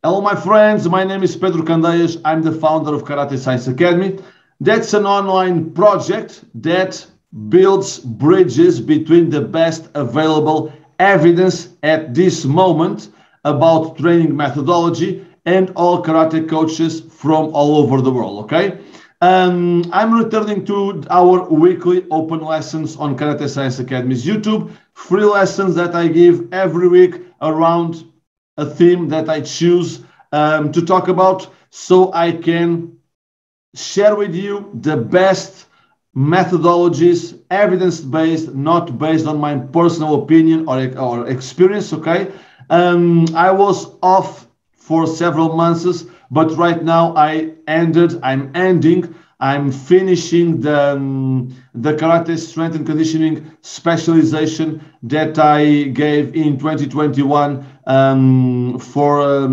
Hello, my friends. My name is Pedro Candeias. I'm the founder of Karate Science Academy. That's an online project that builds bridges between the best available evidence at this moment about training methodology and all karate coaches from all over the world, okay? I'm returning to our weekly open lessons on Karate Science Academy's YouTube, free lessons that I give every week around a theme that I choose to talk about, so I can share with you the best methodologies, evidence-based, not based on my personal opinion or experience, okay? I was off for several months, but right now I'm finishing the karate strength and conditioning specialization that I gave in 2021 for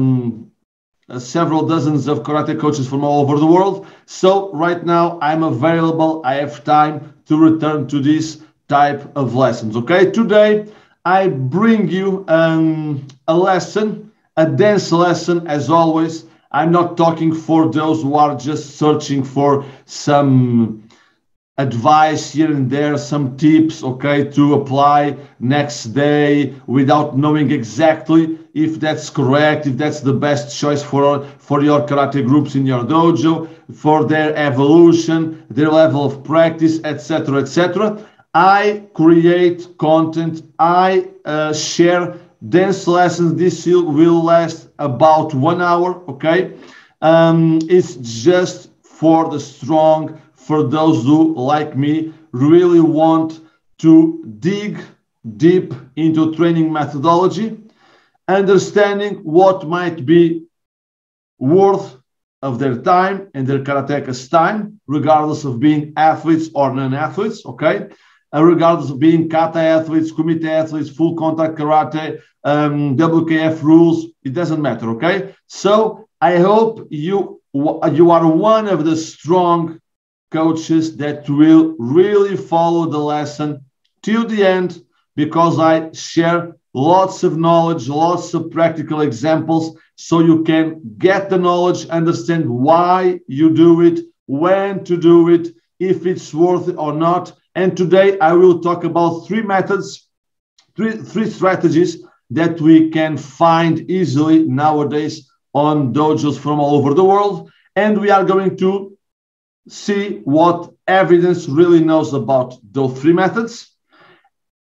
several dozens of karate coaches from all over the world. So right now I'm available. I have time to return to this type of lessons. Okay, today I bring you a lesson, a dance lesson. As always, I'm not talking for those who are just searching for some advice here and there, some tips, okay, to apply next day without knowing exactly if that's correct, if that's the best choice for your karate groups in your dojo, for their evolution, their level of practice, etc., etc. I create content, I share dance lessons. This will last about 1 hour, okay? It's just for the strong, for those who, like me, really want to dig deep into training methodology, understanding what might be worth of their time and their karateka's time, regardless of being athletes or non-athletes, okay? Regardless of being kata athletes, kumite athletes, full contact karate, WKF rules, it doesn't matter, okay? So I hope you are one of the strong coaches that will really follow the lesson till the end, because I share lots of knowledge, lots of practical examples, so you can get the knowledge, understand why you do it, when to do it, if it's worth it or not. And today I will talk about three methods, three strategies that we can find easily nowadays on dojos from all over the world. And we are going to see what evidence really knows about those three methods,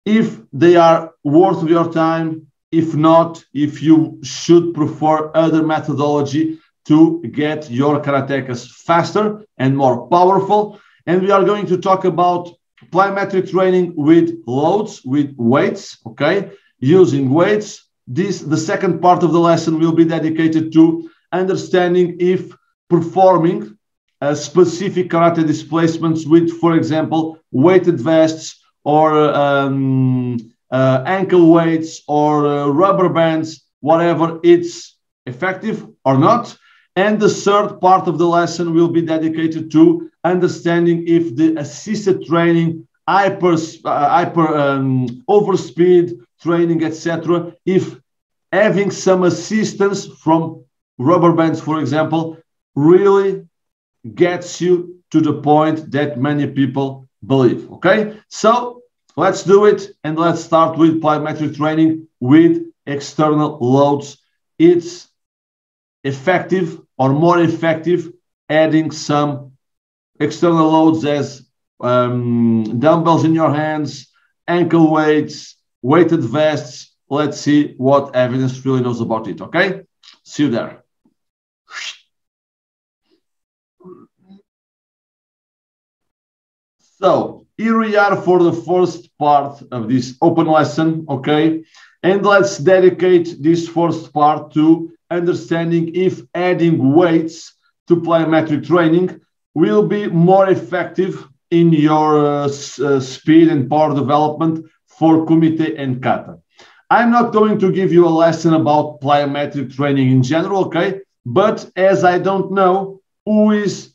if they are worth your time, if not, if you should prefer other methodology to get your karatekas faster and more powerful. And we are going to talk about plyometric training with loads, with weights, okay, using weights. The second part of the lesson will be dedicated to understanding if performing specific karate displacements with, for example, weighted vests or ankle weights or rubber bands, whatever, it's effective or not. And the third part of the lesson will be dedicated to understanding if the assisted training, overspeed training, etc., if having some assistance from rubber bands, for example, really gets you to the point that many people believe, okay? So let's do it, and let's start with plyometric training with external loads. It's effective or more effective adding some external loads as dumbbells in your hands, ankle weights, weighted vests. Let's see what evidence really knows about it, okay? See you there. So here we are for the first part of this open lesson, okay? And let's dedicate this first part to understanding if adding weights to plyometric training will be more effective in your speed and power development for Kumite and Kata. I'm not going to give you a lesson about plyometric training in general, okay? But as I don't know who is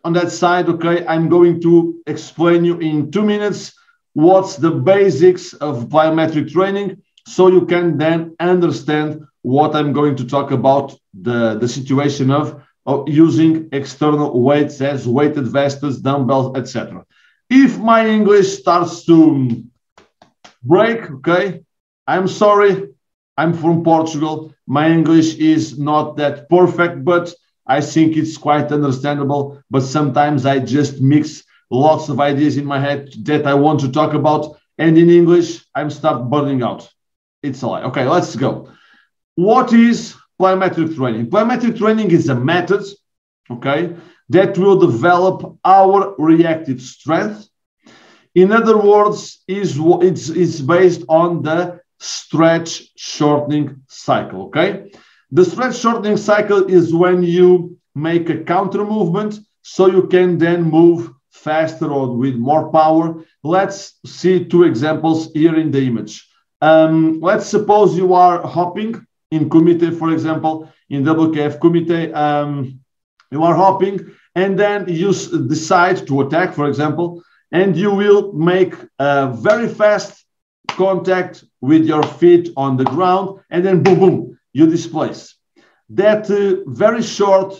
on that side, okay, I'm going to explain you in 2 minutes what's the basics of plyometric training, so you can then understand what I'm going to talk about, the situation of using external weights as weighted vests, dumbbells, etc. If my English starts to break, okay, I'm sorry. I'm from Portugal. My English is not that perfect, but I think it's quite understandable. But sometimes I just mix lots of ideas in my head that I want to talk about. And in English, I'm start burning out. It's a lie. Okay, let's go. What is plyometric training? Plyometric training is a method, okay, that will develop our reactive strength. In other words, it's based on the stretch shortening cycle, okay? The stretch shortening cycle is when you make a counter movement so you can then move faster or with more power. Let's see two examples here in the image. Let's suppose you are hopping in Kumite, for example, in WKF Kumite, you are hopping and then you decide to attack, for example, and you will make a very fast contact with your feet on the ground, and then boom, boom, you displace. That very short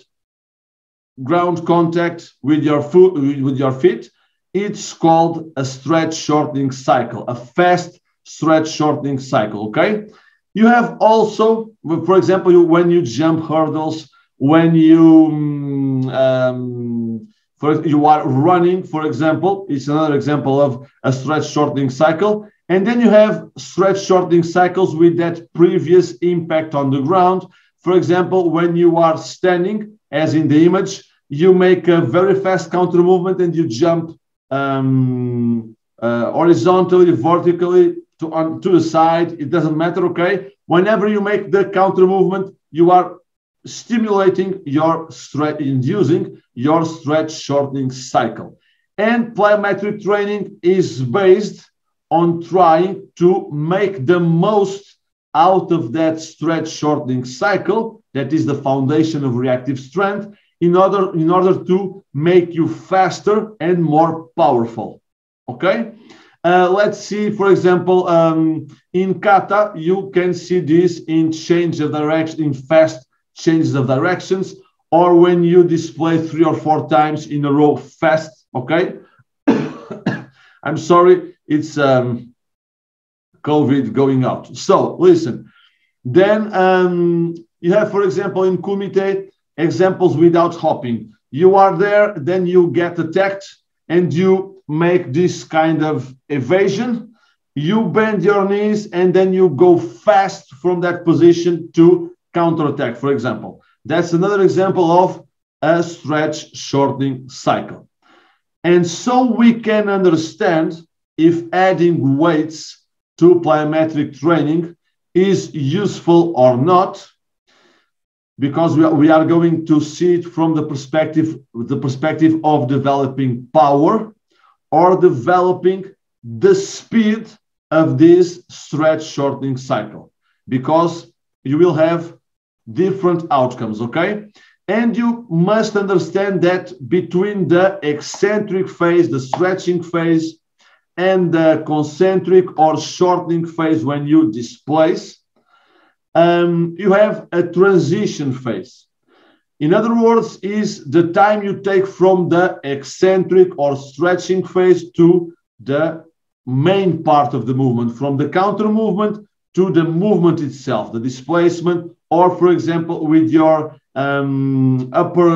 ground contact with your foot, with your feet, it's called a stretch shortening cycle, a fast stretch shortening cycle, okay? You have also, for example, when you jump hurdles, when you you are running, for example, it's another example of a stretch shortening cycle. And then you have stretch shortening cycles with that previous impact on the ground. For example, when you are standing, as in the image, you make a very fast counter movement and you jump horizontally, vertically, to the side. It doesn't matter, okay? Whenever you make the counter movement, you are stimulating your stretch, inducing your stretch shortening cycle. And plyometric training is based on trying to make the most out of that stretch shortening cycle, that is the foundation of reactive strength, in order to make you faster and more powerful. Okay? Let's see, for example, in kata, you can see this in change of direction, in fast changes of directions, or when you display 3 or 4 times in a row fast, okay? I'm sorry, it's COVID going out. So listen, then you have, for example, in Kumite, examples without hopping. You are there, then you get attacked, and you make this kind of evasion. You bend your knees, and then you go fast from that position to counterattack, for example. That's another example of a stretch shortening cycle. And so we can understand if adding weights to plyometric training is useful or not, because we are going to see it from the perspective of developing power or developing the speed of this stretch shortening cycle, because you will have different outcomes, okay? And you must understand that between the eccentric phase, the stretching phase, and the concentric or shortening phase when you displace, you have a transition phase. In other words, is the time you take from the eccentric or stretching phase to the main part of the movement, from the counter movement to the movement itself, the displacement, or for example, with your upper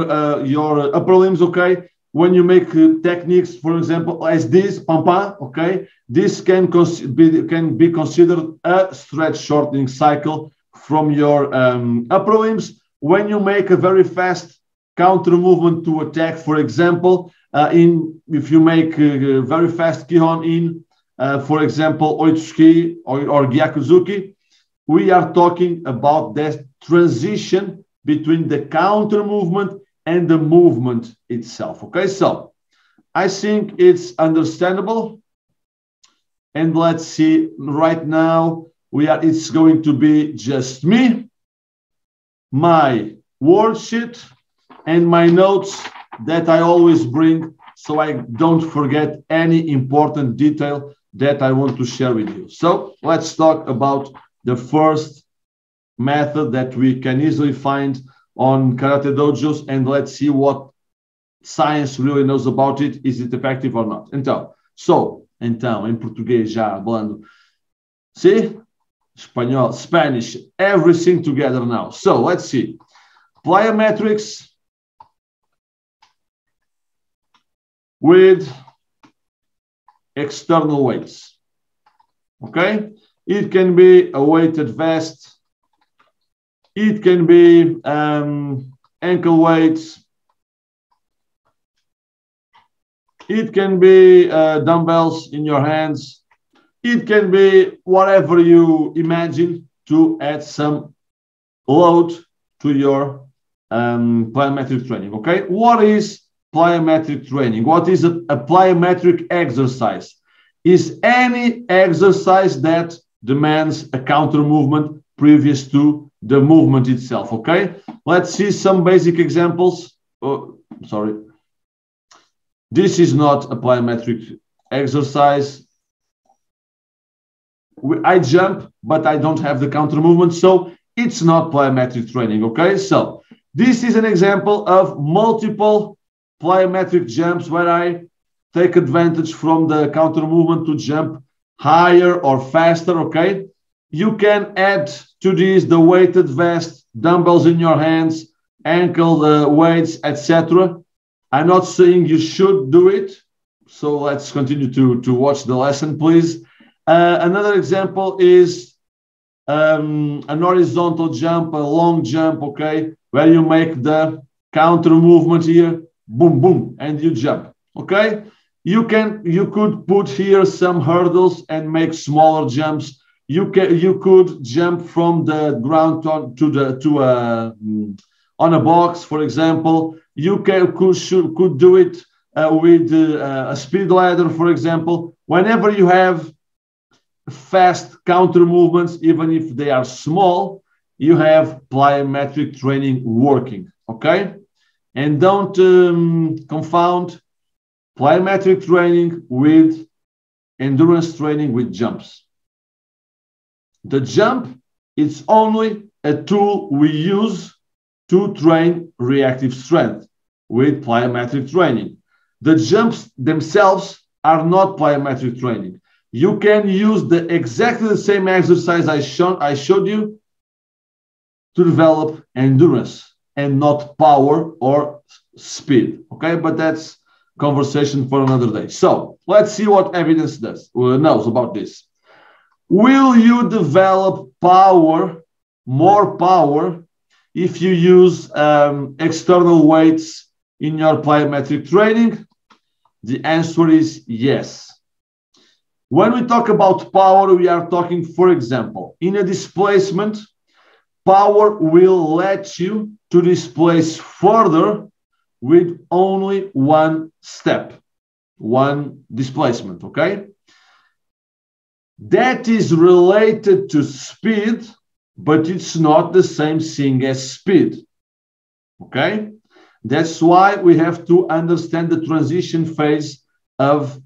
limbs, okay? When you make techniques, for example, as this, pampa, okay? This can be considered a stretch shortening cycle from your upper limbs. When you make a very fast counter movement to attack, for example, if you make a very fast kihon in, for example, oitsuki or gyakuzuki, we are talking about that transition between the counter movement and the movement itself. Okay, so I think it's understandable. And let's see, right now, it's going to be just me, my worksheet, and my notes that I always bring so I don't forget any important detail that I want to share with you. So let's talk about the first method that we can easily find on karate dojos, and let's see what science really knows about it. Is it effective or not? Então, em português já falando. See? Espanhol, Spanish, everything together now. So let's see. Plyometrics with external weights. Okay? It can be a weighted vest. It can be ankle weights. It can be dumbbells in your hands. It can be whatever you imagine to add some load to your plyometric training. Okay, what is plyometric training? What is a plyometric exercise? Is any exercise that demands a counter movement previous to the movement itself. Okay, let's see some basic examples. Oh, sorry. This is not a plyometric exercise. I jump, but I don't have the counter movement, so it's not plyometric training, okay? So this is an example of multiple plyometric jumps where I take advantage from the counter movement to jump higher or faster, okay? You can add to this the weighted vest, dumbbells in your hands, ankle weights, etc. I'm not saying you should do it, so let's continue to watch the lesson, please. Another example is an horizontal jump, a long jump, okay, where you make the counter movement here, boom, boom, and you jump, okay? You could put here some hurdles and make smaller jumps. You could jump from the ground on a box, for example. You could do it with a speed ladder, for example. Whenever you have fast counter movements, even if they are small, you have plyometric training working, okay? And don't confound plyometric training with endurance training with jumps. The jump is only a tool we use to train reactive strength with plyometric training. The jumps themselves are not plyometric training. You can use exactly the same exercise I showed you to develop endurance and not power or speed, okay? But that's conversation for another day. So let's see what evidence knows about this. Will you develop more power, if you use external weights in your plyometric training? The answer is yes. When we talk about power, we are talking, for example, in a displacement, power will let you to displace further with only one step, one displacement, okay? That is related to speed, but it's not the same thing as speed, okay? That's why we have to understand the transition phase of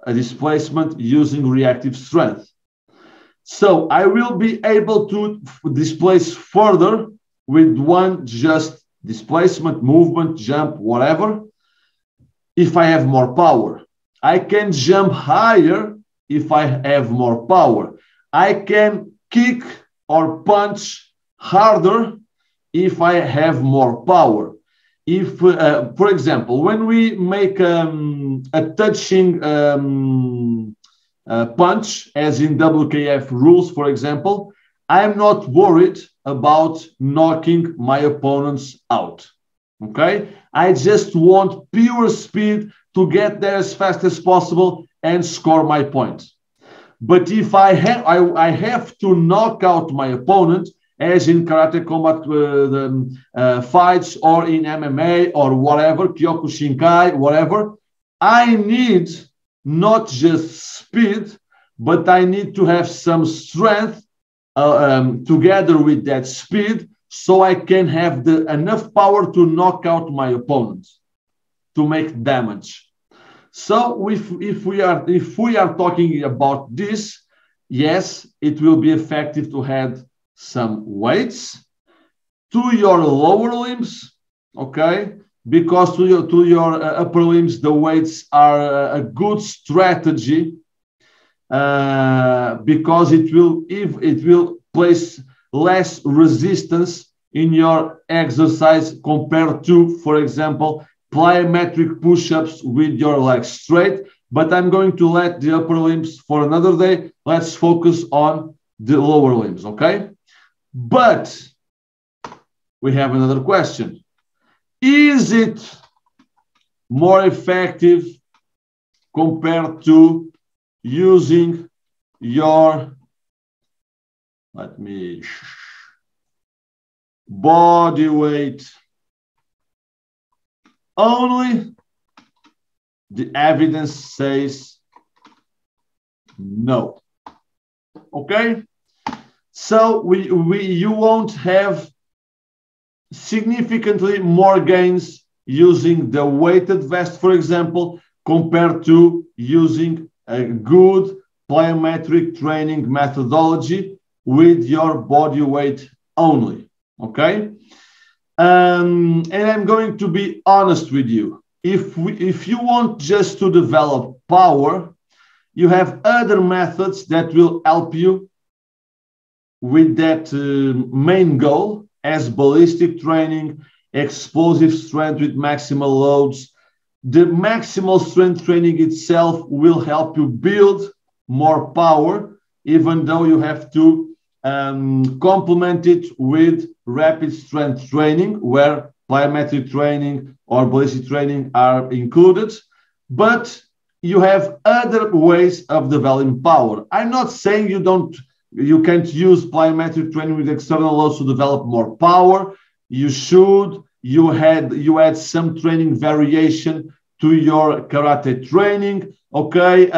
a displacement using reactive strength. So I will be able to displace further with one just displacement, movement, jump, whatever, if I have more power. I can jump higher if I have more power. I can kick or punch harder if I have more power. If, for example, when we make a touching punch, as in WKF rules, for example, I'm not worried about knocking my opponents out, okay? I just want pure speed to get there as fast as possible and score my point. But if I have to knock out my opponent, as in karate combat fights or in MMA or whatever, Kyokushinkai, whatever, I need not just speed, but I need to have some strength together with that speed, so I can have enough power to knock out my opponent, to make damage. So if we are talking about this, yes, it will be effective to have some weights to your lower limbs, okay? Because to your upper limbs, the weights are a good strategy because it will place less resistance in your exercise compared to, for example, plyometric push-ups with your legs straight. But I'm going to let the upper limbs for another day. Let's focus on the lower limbs, okay? But we have another question. Is it more effective compared to using your, body weight only? The evidence says no. Okay? So you won't have significantly more gains using the weighted vest, for example, compared to using a good plyometric training methodology with your body weight only. Okay? And I'm going to be honest with you. If you want just to develop power, you have other methods that will help you with that main goal, as ballistic training, explosive strength with maximal loads. The maximal strength training itself will help you build more power, even though you have to complement it with rapid strength training, where plyometric training or ballistic training are included. But you have other ways of developing power. I'm not saying you can't use plyometric training with external loads to develop more power. You should. You add some training variation to your karate training, okay?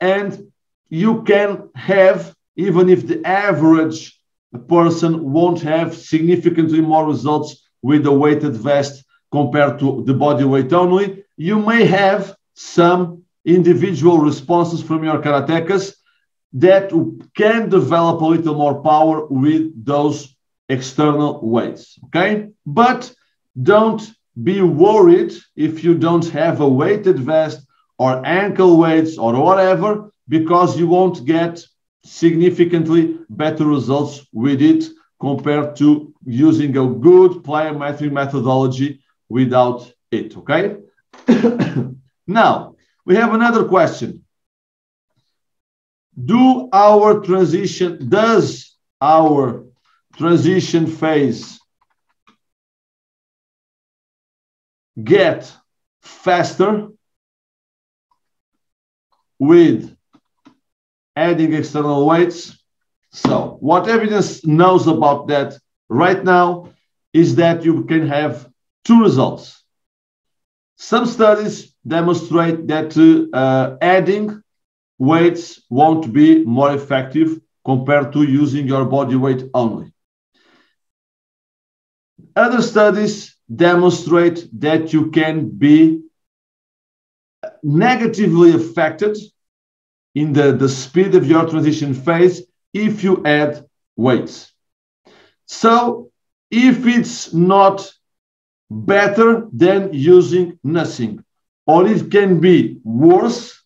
And you can have, even if the average person won't have significantly more results with the weighted vest compared to the body weight only, you may have some individual responses from your karatekas that can develop a little more power with those external weights, okay? But don't be worried if you don't have a weighted vest or ankle weights or whatever, because you won't get significantly better results with it compared to using a good plyometric methodology without it, okay? Now, we have another question. Does our transition phase get faster with adding external weights? So what evidence knows about that right now is that you can have two results. Some studies demonstrate that adding weights won't be more effective compared to using your body weight only. Other studies demonstrate that you can be negatively affected in the speed of your transition phase if you add weights. So if it's not better than using nothing, or it can be worse,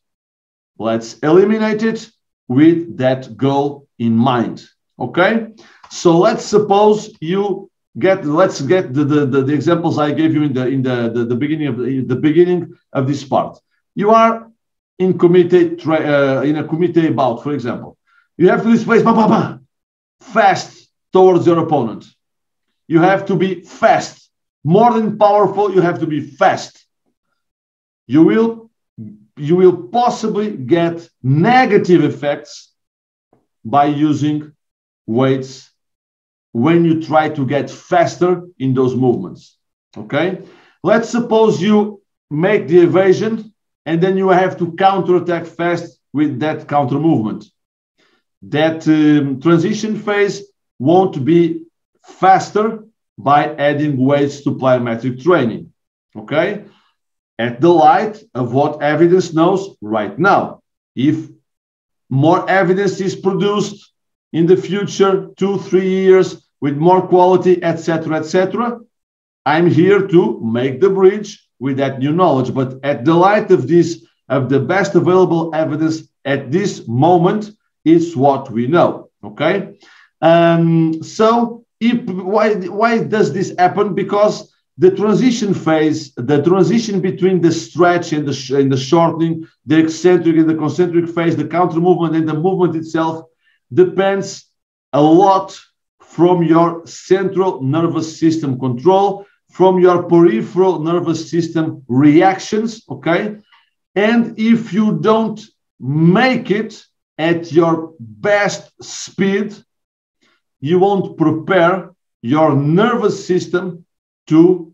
let's eliminate it with that goal in mind, okay? So let's suppose let's get the examples I gave you in the beginning of this part. You are in a Kumite bout, for example. You have to displace fast towards your opponent. You have to be fast. More than powerful, you have to be fast. You will possibly get negative effects by using weights when you try to get faster in those movements, okay? Let's suppose you make the evasion and then you have to counterattack fast with that counter movement. That transition phase won't be faster by adding weights to plyometric training, okay? At the light of what evidence knows right now. If more evidence is produced, in the future, 2-3 years, with more quality, etc., etc., I'm here to make the bridge with that new knowledge. But at the light of this, of the best available evidence at this moment, it's what we know. Okay. So why does this happen? Because the transition phase, the transition between the stretch and the shortening, the eccentric and the concentric phase, the counter movement and the movement itself, depends a lot from your central nervous system control, from your peripheral nervous system reactions, okay? And if you don't make it at your best speed, you won't prepare your nervous system to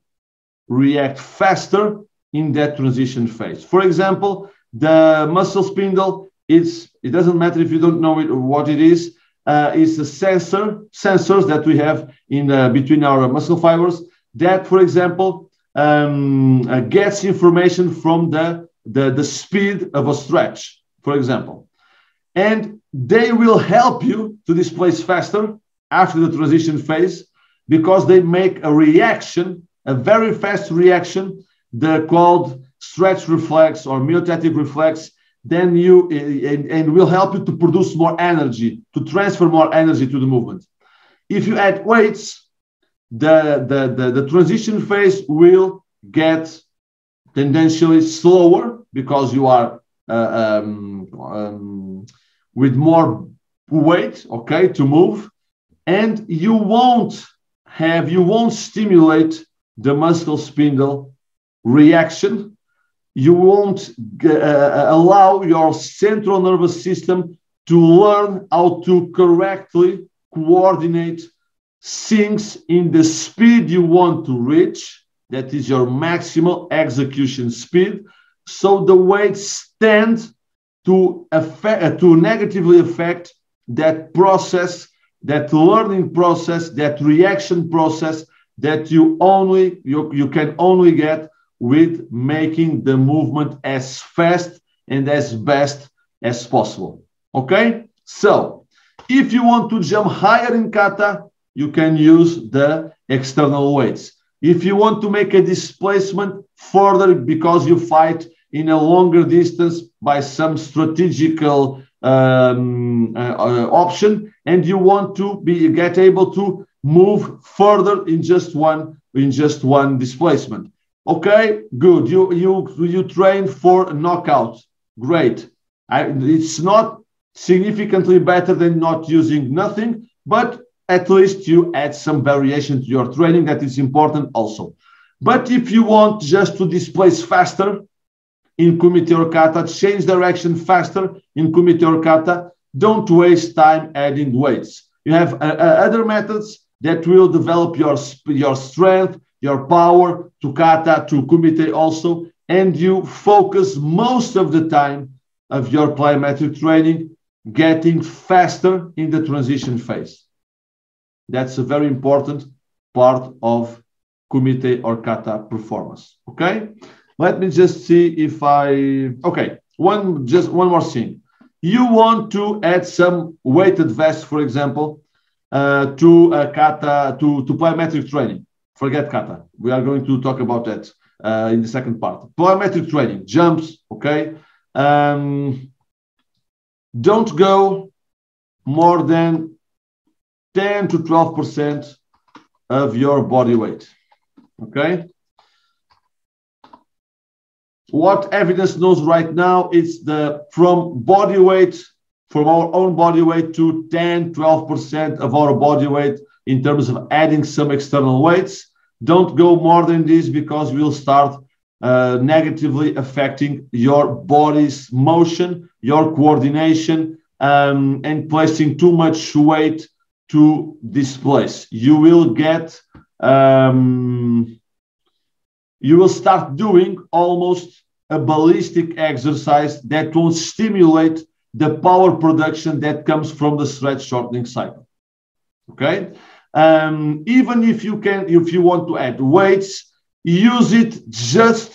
react faster in that transition phase. For example, the muscle spindle, it doesn't matter if you don't know what it is. It's a sensors that we have in between our muscle fibers that, for example, gets information from the speed of a stretch, for example. And they will help you to displace faster after the transition phase because they make a reaction, a very fast reaction, the called stretch reflex or myotatic reflex, then and will help you to produce more energy, to transfer more energy to the movement. If you add weights, the transition phase will get tendentially slower because you are with more weight, okay, to move, and you won't stimulate the muscle spindle reaction. You won't allow your central nervous system to learn how to correctly coordinate things in the speed you want to reach. That is your maximal execution speed. So the weights tend to negatively affect that process, that learning process, that reaction process that you can only get with making the movement as fast and as best as possible. Okay? So if you want to jump higher in kata, you can use the external weights. If you want to make a displacement further because you fight in a longer distance by some strategical option, and you want to get able to move further in just one displacement. Okay, good. You train for a knockout. Great. It's not significantly better than not using nothing, but at least you add some variation to your training. That is important also. But if you want just to displace faster in Kumite or Kata, change direction faster in Kumite or Kata, don't waste time adding weights. You have other methods that will develop your strength, your power to Kata, to Kumite also, and you focus most of the time of your plyometric training getting faster in the transition phase. That's a very important part of Kumite or Kata performance. Okay, let me just see if okay, one more thing. You want to add some weighted vests, for example, to Kata, to plyometric training. Forget Kata. We are going to talk about that in the second part. Plyometric training, jumps, okay? Don't go more than 10 to 12% of your body weight, okay? What evidence knows right now is from body weight, from our own body weight to 10, 12% of our body weight in terms of adding some external weights. Don't go more than this because we'll start negatively affecting your body's motion, your coordination, and placing too much weight to displace. You will start doing almost a ballistic exercise that won't stimulate the power production that comes from the stretch shortening cycle. Okay? Even if you want to add weights, use it just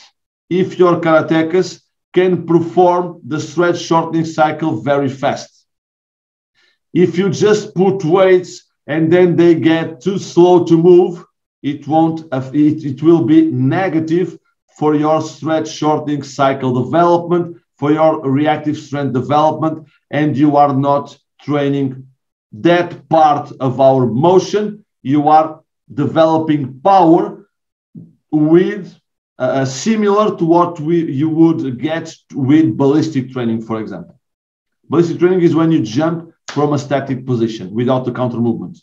if your karatekas can perform the stretch shortening cycle very fast. If you just put weights and then they get too slow to move, it will be negative for your stretch shortening cycle development, for your reactive strength development, and you are not training that part of our motion. You are developing power with similar to what you would get with ballistic training, for example. Ballistic training is when you jump from a static position without the counter movement.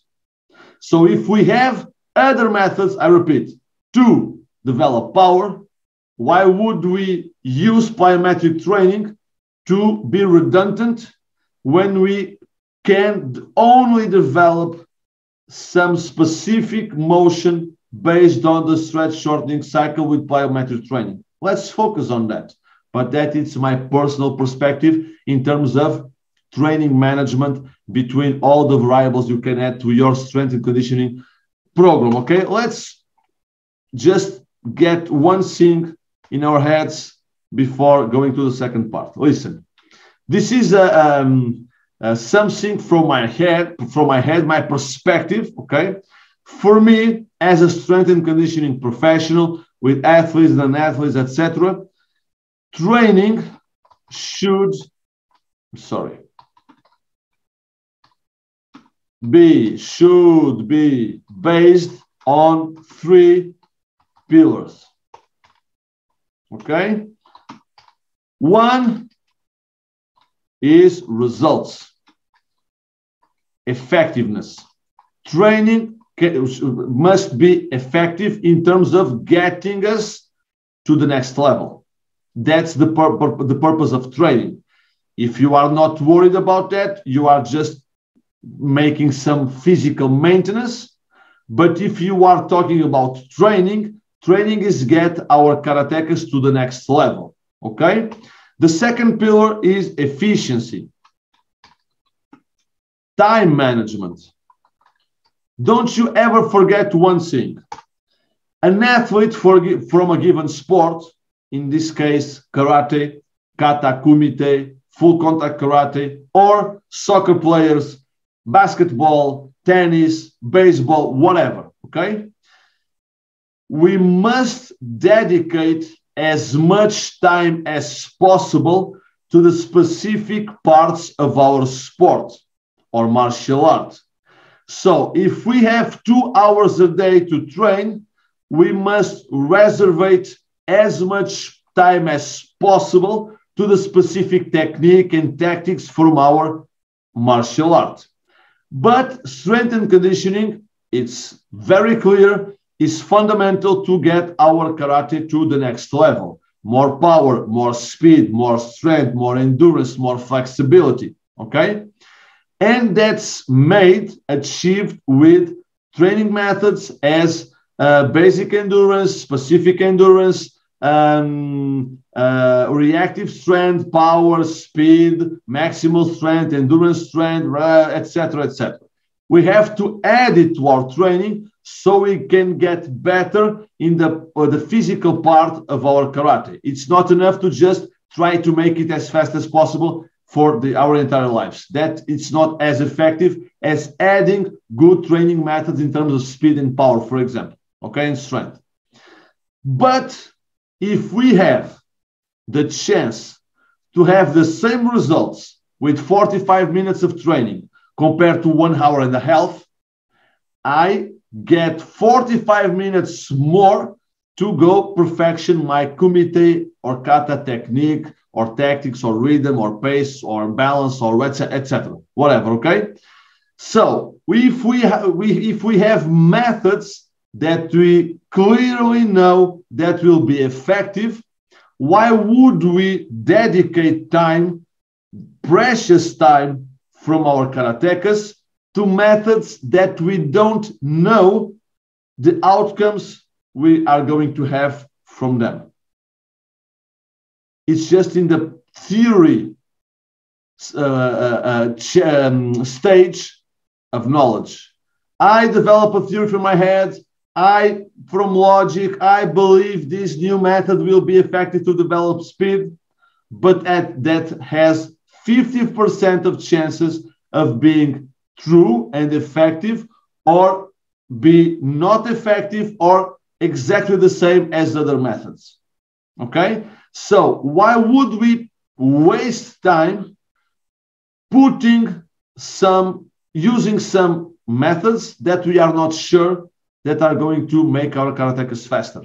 So if we have other methods, I repeat, to develop power, why would we use plyometric training to be redundant when we can only develop some specific motion based on the stretch shortening cycle with plyometric training? Let's focus on that. But that is my personal perspective in terms of training management between all the variables you can add to your strength and conditioning program. Okay, let's just get one thing in our heads before going to the second part. Listen, this is something from my head, my perspective. Okay, for me as a strength and conditioning professional with athletes and athletes, etc., training should be based on 3 pillars. Okay, one is results, effectiveness. Training must be effective in terms of getting us to the next level. That's the purpose of training. If you are not worried about that, you are just making some physical maintenance. But if you are talking about training is get our karatecas to the next level. Okay, the second pillar is efficiency, time management. Don't you ever forget one thing. An athlete from a given sport, in this case karate, kata, kumite, full contact karate, or soccer players, basketball, tennis, baseball, whatever, okay? We must dedicate as much time as possible to the specific parts of our sport or martial art. So if we have 2 hours a day to train, we must reserve as much time as possible to the specific technique and tactics from our martial art. But strength and conditioning, it's very clear, is fundamental to get our karate to the next level. More power, more speed, more strength, more endurance, more flexibility, okay? And that's achieved with training methods as basic endurance, specific endurance, reactive strength, power, speed, maximal strength, endurance strength, etc., etc. We have to add it to our training so we can get better in the physical part of our karate. It's not enough to just try to make it as fast as possible for our entire lives. That it's not as effective as adding good training methods in terms of speed and power, for example, okay, and strength. But if we have the chance to have the same results with 45 minutes of training compared to 1 hour and a half, I get 45 minutes more to go perfection my Kumite or Kata technique or tactics or rhythm or pace or balance or etc. Whatever, okay? So if we have methods that we clearly know that will be effective, why would we dedicate time, precious time from our karatekas to methods that we don't know the outcomes we are going to have from them? It's just in the theory stage of knowledge. I develop a theory from my head. From logic, I believe this new method will be effective to develop speed, but that has 50% of chances of being true and effective, or be not effective or exactly the same as other methods. Okay, so why would we waste time using some methods that we are not sure that are going to make our karatekas faster?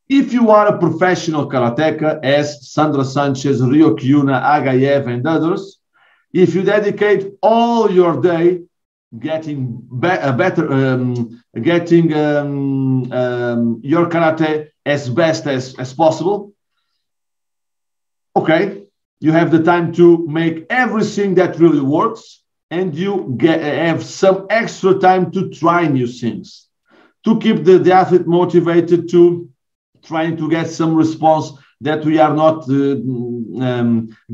If you are a professional karateka, as Sandra Sanchez, Rio Kyuna, Agayev, and others, if you dedicate all your day getting your karate as best as possible, okay, you have the time to make everything that really works, and you have some extra time to try new things, to keep the athlete motivated, to trying to get some response that we are not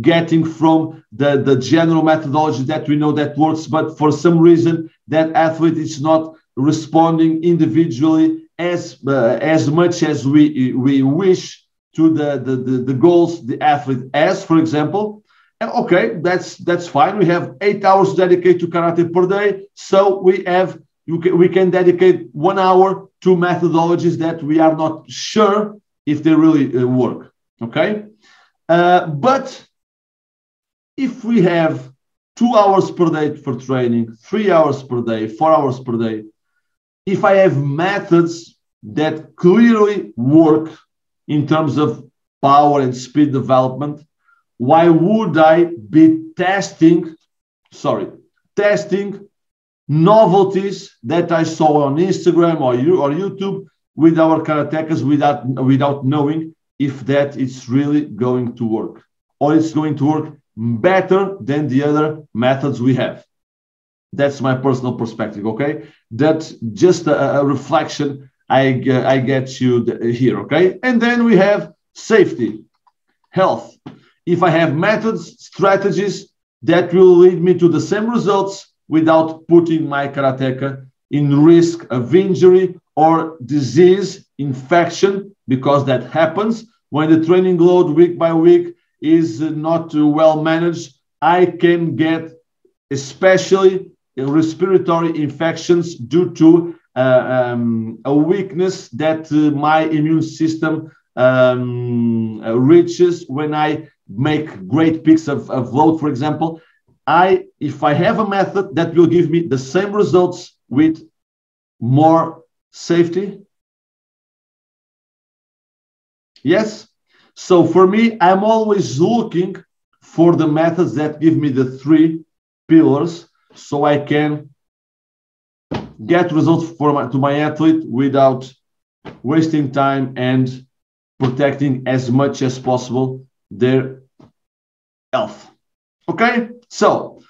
getting from the general methodology that we know that works, but for some reason that athlete is not responding individually as much as we wish to the goals the athlete has, for example. And okay, that's fine. We have 8 hours dedicated to karate per day, so we can dedicate 1 hour to methodologies that we are not sure if they really work. Okay, but if we have 2 hours per day for training, 3 hours per day, 4 hours per day, if I have methods that clearly work in terms of power and speed development, why would I be testing novelties that I saw on Instagram or YouTube with our karatekas without knowing if that is really going to work, or it's going to work better than the other methods we have? That's my personal perspective, okay? That's just a reflection I get you here, okay? And then we have safety, health. If I have methods, strategies that will lead me to the same results without putting my karateka in risk of injury or disease, infection, because that happens when the training load week by week is not well managed, I can get especially respiratory infections due to a weakness that my immune system reaches when I make great peaks of load, for example. If I have a method that will give me the same results with more safety, yes. So for me, I'm always looking for the methods that give me the 3 pillars, so I can get results to my athlete without wasting time and protecting as much as possible their health. Okay, so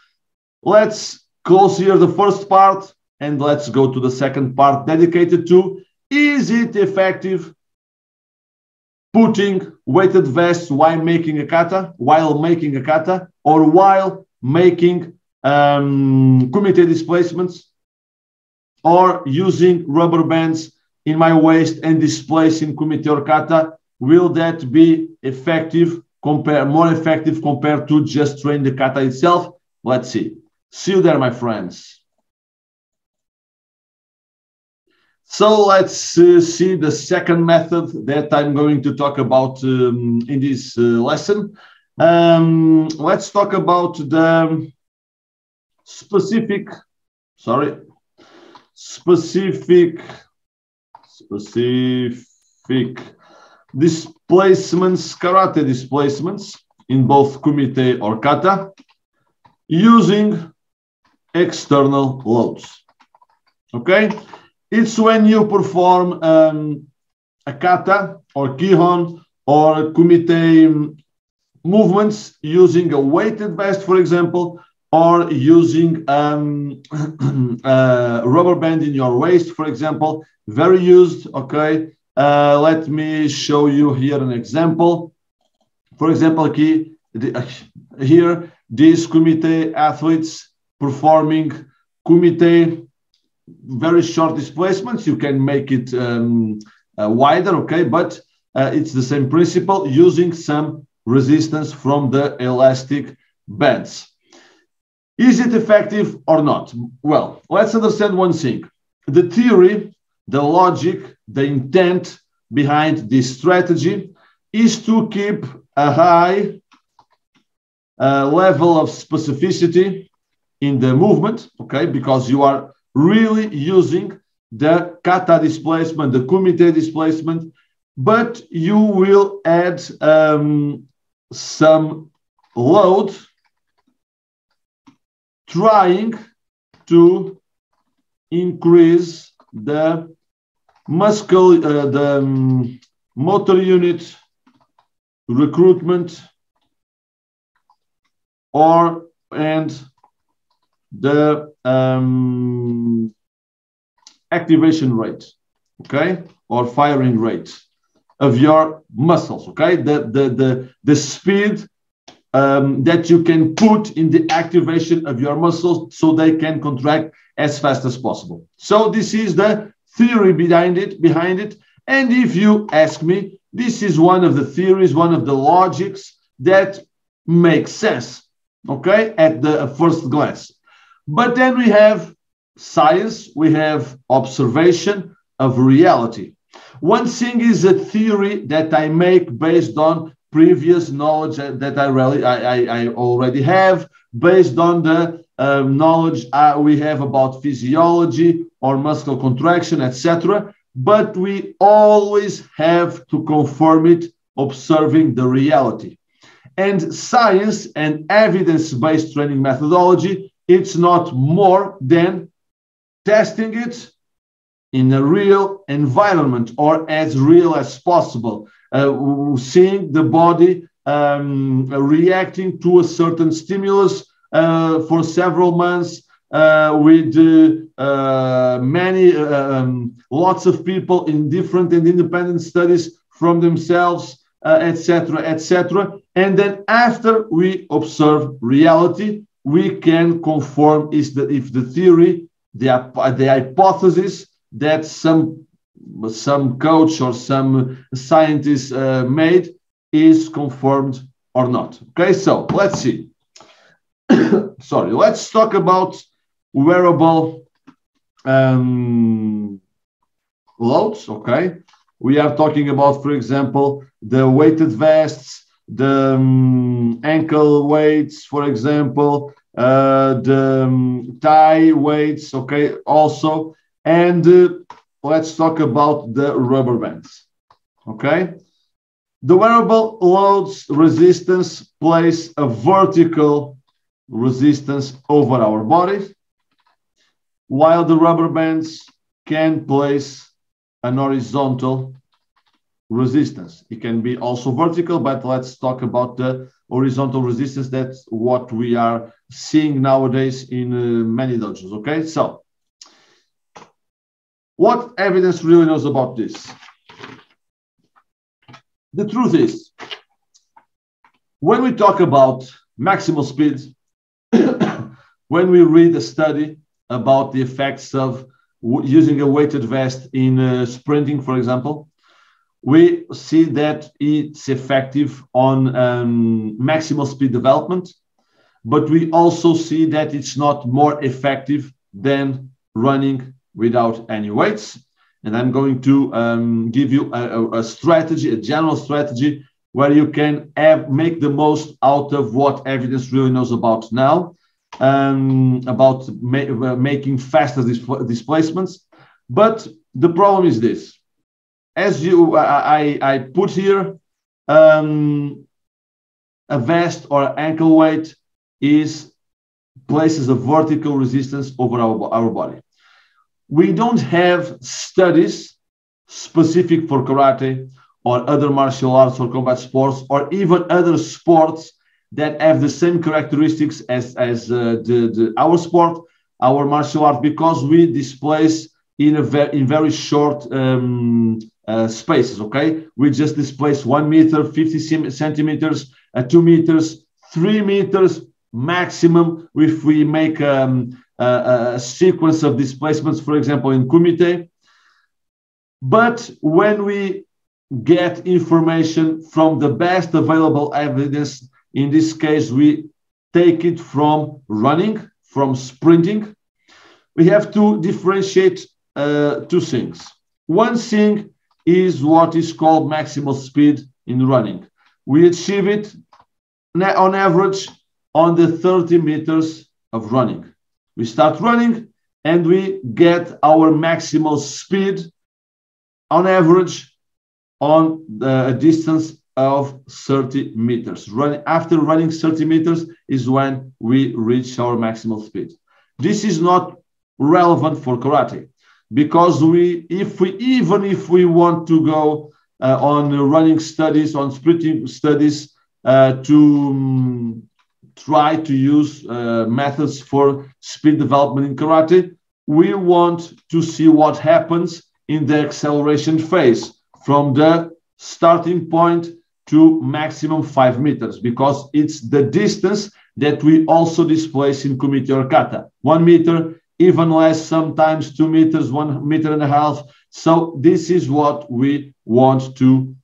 let's close here the first part and let's go to the second part dedicated to: is it effective putting weighted vests while making a kata, or while making kumite displacements, or using rubber bands in my waist and displacing kumite or kata? Will that be effective, more effective compared to just train the kata itself? Let's see. See you there, my friends. So let's see the second method that I'm going to talk about in this lesson. Let's talk about the specific displacements, karate displacements in both kumite or kata using external loads. Okay, it's when you perform a kata or kihon or kumite movements using a weighted vest, for example, or using a rubber band in your waist, for example. Very used, okay? Let me show you here an example. For example, here, these kumite athletes performing kumite, very short displacements. You can make it wider, okay? But it's the same principle, using some resistance from the elastic bands. Is it effective or not? Well, let's understand one thing. The theory, the logic, the intent behind this strategy is to keep a high level of specificity in the movement, okay, because you are really using the kata displacement, the kumite displacement, but you will add some load trying to increase the motor unit recruitment and the activation rate, okay, or firing rate of your muscles, okay, the speed that you can put in the activation of your muscles so they can contract as fast as possible. So this is the theory behind it. And if you ask me, this is one of the theories, one of the logics that makes sense, okay, at the first glance. But then we have science, we have observation of reality. One thing is a theory that I make based on previous knowledge that I already have, based on the knowledge we have about physiology or muscle contraction, etc. But we always have to confirm it, observing the reality. And science and evidence-based training methodology, it's not more than testing it in a real environment or as real as possible, seeing the body reacting to a certain stimulus for several months with lots of people in different and independent studies from themselves, etc., etc. And then after we observe reality, we can confirm if the theory, the hypothesis that some coach or some scientist made is confirmed or not. Okay, so let's see. Sorry, let's talk about wearable loads. Okay, we are talking about, for example, the weighted vests, the ankle weights, for example, the thigh weights. Okay, also. And let's talk about the rubber bands, okay? The wearable loads resistance place a vertical resistance over our body, while the rubber bands can place an horizontal resistance. It can be also vertical, but let's talk about the horizontal resistance. That's what we are seeing nowadays in many dojos, okay? So, what evidence really knows about this? The truth is, when we talk about maximal speed, when we read a study about the effects of using a weighted vest in sprinting, for example, we see that it's effective on maximal speed development, but we also see that it's not more effective than running without any weights. And I'm going to give you a strategy, a general strategy, where you can make the most out of what evidence really knows about now, about making faster displacements. But the problem is this. As I put here, a vest or ankle weight places a vertical resistance over our body. We don't have studies specific for karate or other martial arts or combat sports or even other sports that have the same characteristics as our sport, our martial art, because we displace in very short spaces, okay? We just displace 1 meter, 50 centimeters, 2 meters, 3 meters maximum if we make a sequence of displacements, for example, in Kumite. But when we get information from the best available evidence, in this case, we take it from running, from sprinting, we have to differentiate two things. One thing is what is called maximal speed in running. We achieve it on average on the 30 meters of running. We start running and we get our maximal speed on average on a distance of 30 meters. After running 30 meters is when we reach our maximal speed. This is not relevant for karate because even if we want to go on running studies, on sprinting studies, to try to use methods for speed development in karate, we want to see what happens in the acceleration phase from the starting point to maximum 5 meters, because it's the distance that we also displace in Kumite or Kata. 1 meter, even less, sometimes 2 meters, 1.5 meters. So this is what we want to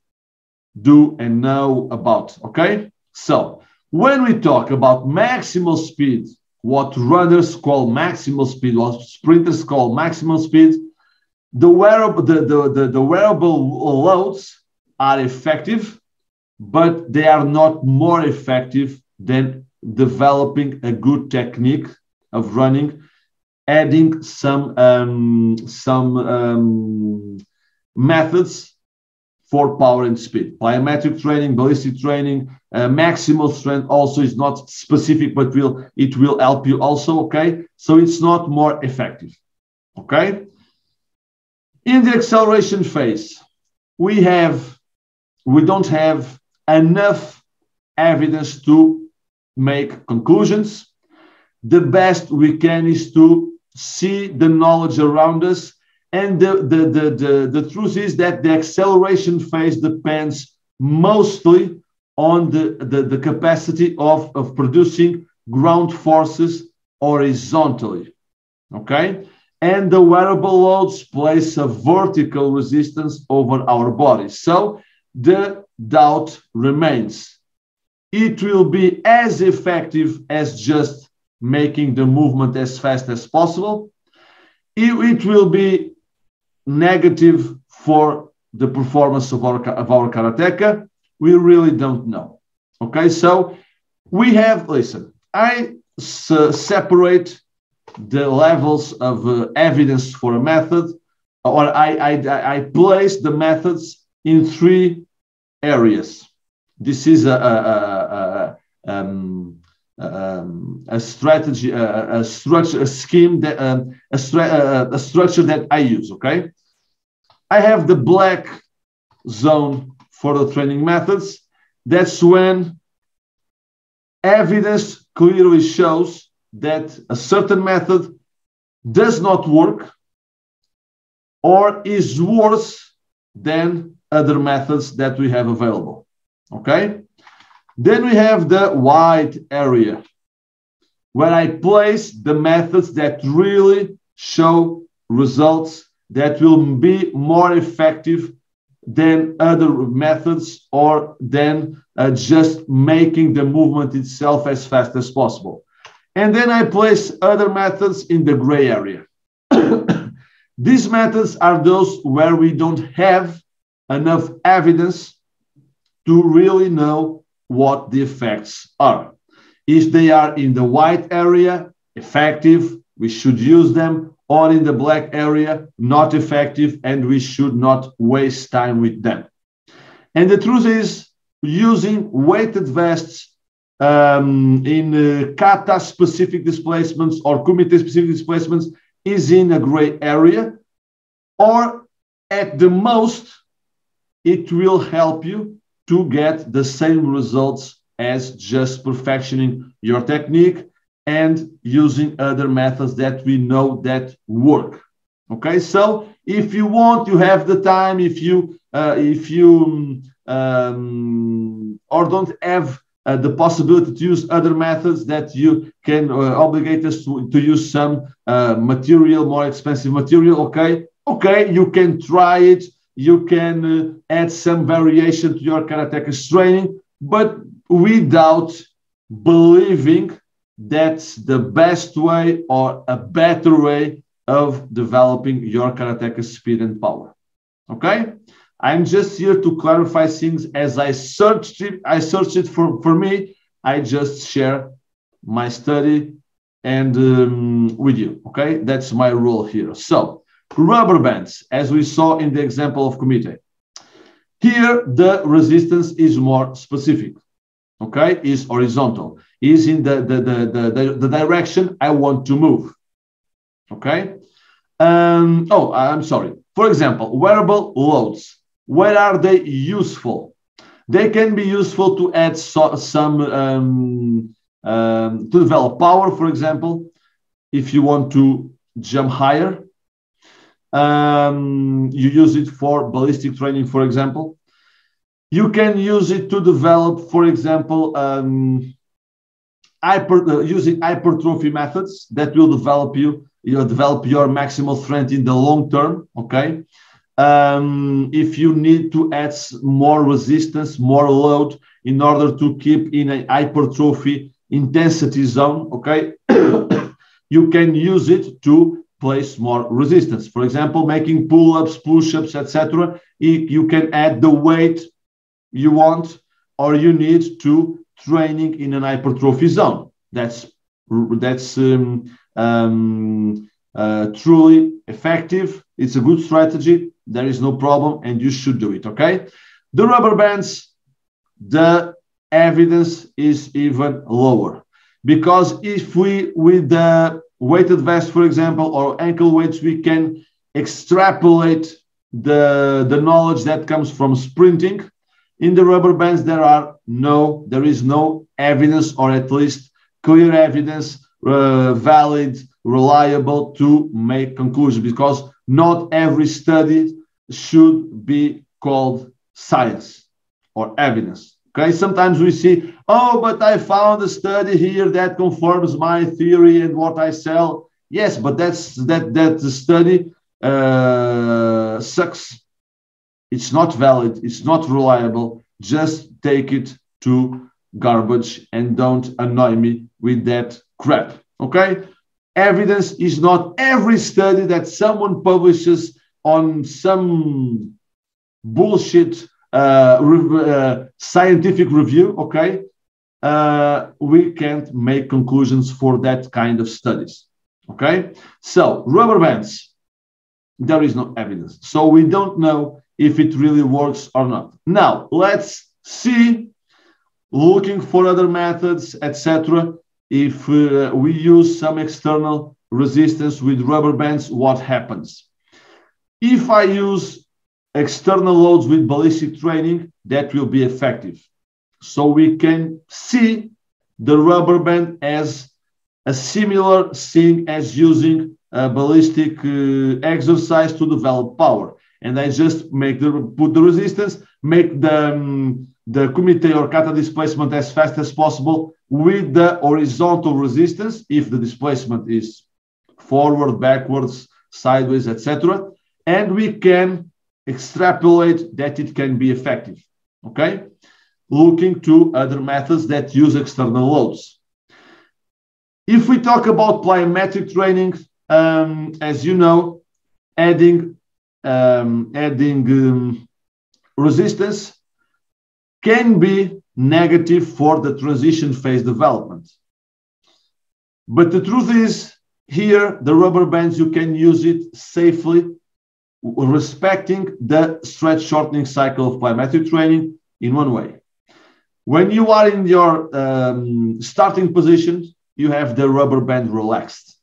do and know about, okay? So when we talk about maximal speed, what runners call maximal speed, what sprinters call maximal speed, the wearable loads are effective, but they are not more effective than developing a good technique of running, adding some methods for power and speed. Plyometric training, ballistic training, maximal strength also is not specific, but it will help you also, okay? So it's not more effective, okay? In the acceleration phase, we don't have enough evidence to make conclusions. The best we can is to see the knowledge around us. And the truth is that the acceleration phase depends mostly on the capacity of producing ground forces horizontally, okay? And the wearable loads place a vertical resistance over our bodies. So the doubt remains. It will be as effective as just making the movement as fast as possible. It will be negative for the performance of our karateka. We really don't know. Okay, so we have, listen, I separate the levels of evidence for a method, or I place the methods in 3 areas. This is a strategy, a structure, a scheme, that a structure that I use. Okay, I have the black zone for the training methods. That's when evidence clearly shows that a certain method does not work or is worse than other methods that we have available. Okay? Then we have the white area, where I place the methods that really show results that will be more effective than other methods, or than just making the movement itself as fast as possible. And then I place other methods in the gray area. These methods are those where we don't have enough evidence to really know what the effects are. If they are in the white area, effective, we should use them, or in the black area, not effective, and we should not waste time with them. And the truth is, using weighted vests in kata specific displacements or kumite specific displacements is in a gray area, or at the most, it will help you to get the same results as just perfectioning your technique and using other methods that we know that work. Okay, so if you want, you have the time, if you or don't have the possibility to use other methods, that you can obligate us to use some material, more expensive material. Okay, you can try it. You can add some variation to your karateka's training, but we doubt believing that's the best way or a better way of developing your karateka speed and power. Okay? I'm just here to clarify things as I searched it for me. I just share my study and with you. Okay? That's my role here. So, rubber bands, as we saw in the example of Kumite. Here, the resistance is more specific. Okay? Is horizontal. Is in the direction I want to move. Okay? I'm sorry. For example, wearable loads. Where are they useful? They can be useful to add to develop power, for example, if you want to jump higher. You use it for ballistic training, for example. You can use it to develop, for example, using hypertrophy methods that will develop your maximal strength in the long term. Okay. If you need to add more resistance, more load in order to keep in a hypertrophy intensity zone, okay, you can use it to place more resistance. For example, making pull-ups, push-ups, etc. You can add the weight you want or you need to training in an hypertrophy zone. That's truly effective. It's a good strategy. There is no problem, and you should do it. Okay. The rubber bands, the evidence is even lower, because if we, with the weighted vest, for example, or ankle weights, we can extrapolate the knowledge that comes from sprinting. In the rubber bands, there is no evidence, or at least clear evidence, valid, reliable to make conclusions, because not every study should be called science or evidence. Okay, sometimes we see, oh, but I found a study here that confirms my theory and what I sell. Yes, but that study sucks. It's not valid. It's not reliable. Just take it to garbage and don't annoy me with that crap. Okay? Evidence is not every study that someone publishes on some bullshit scientific review. Okay? We can't make conclusions for that kind of studies. Okay? So, rubber bands, there is no evidence. So, we don't know if it really works or not. Now, let's see, looking for other methods, etc. If we use some external resistance with rubber bands, what happens? If I use external loads with ballistic training, that will be effective. So we can see the rubber band as a similar thing as using a ballistic exercise to develop power. And I just put the resistance, make the Kumite or Kata displacement as fast as possible with the horizontal resistance, if the displacement is forward, backwards, sideways, etc. And we can extrapolate that it can be effective. Okay? Looking to other methods that use external loads. If we talk about plyometric training, as you know, adding resistance can be negative for the transition phase development. But the truth is, here, the rubber bands, you can use it safely, respecting the stretch shortening cycle of plyometric training in one way. When you are in your starting position, you have the rubber band relaxed,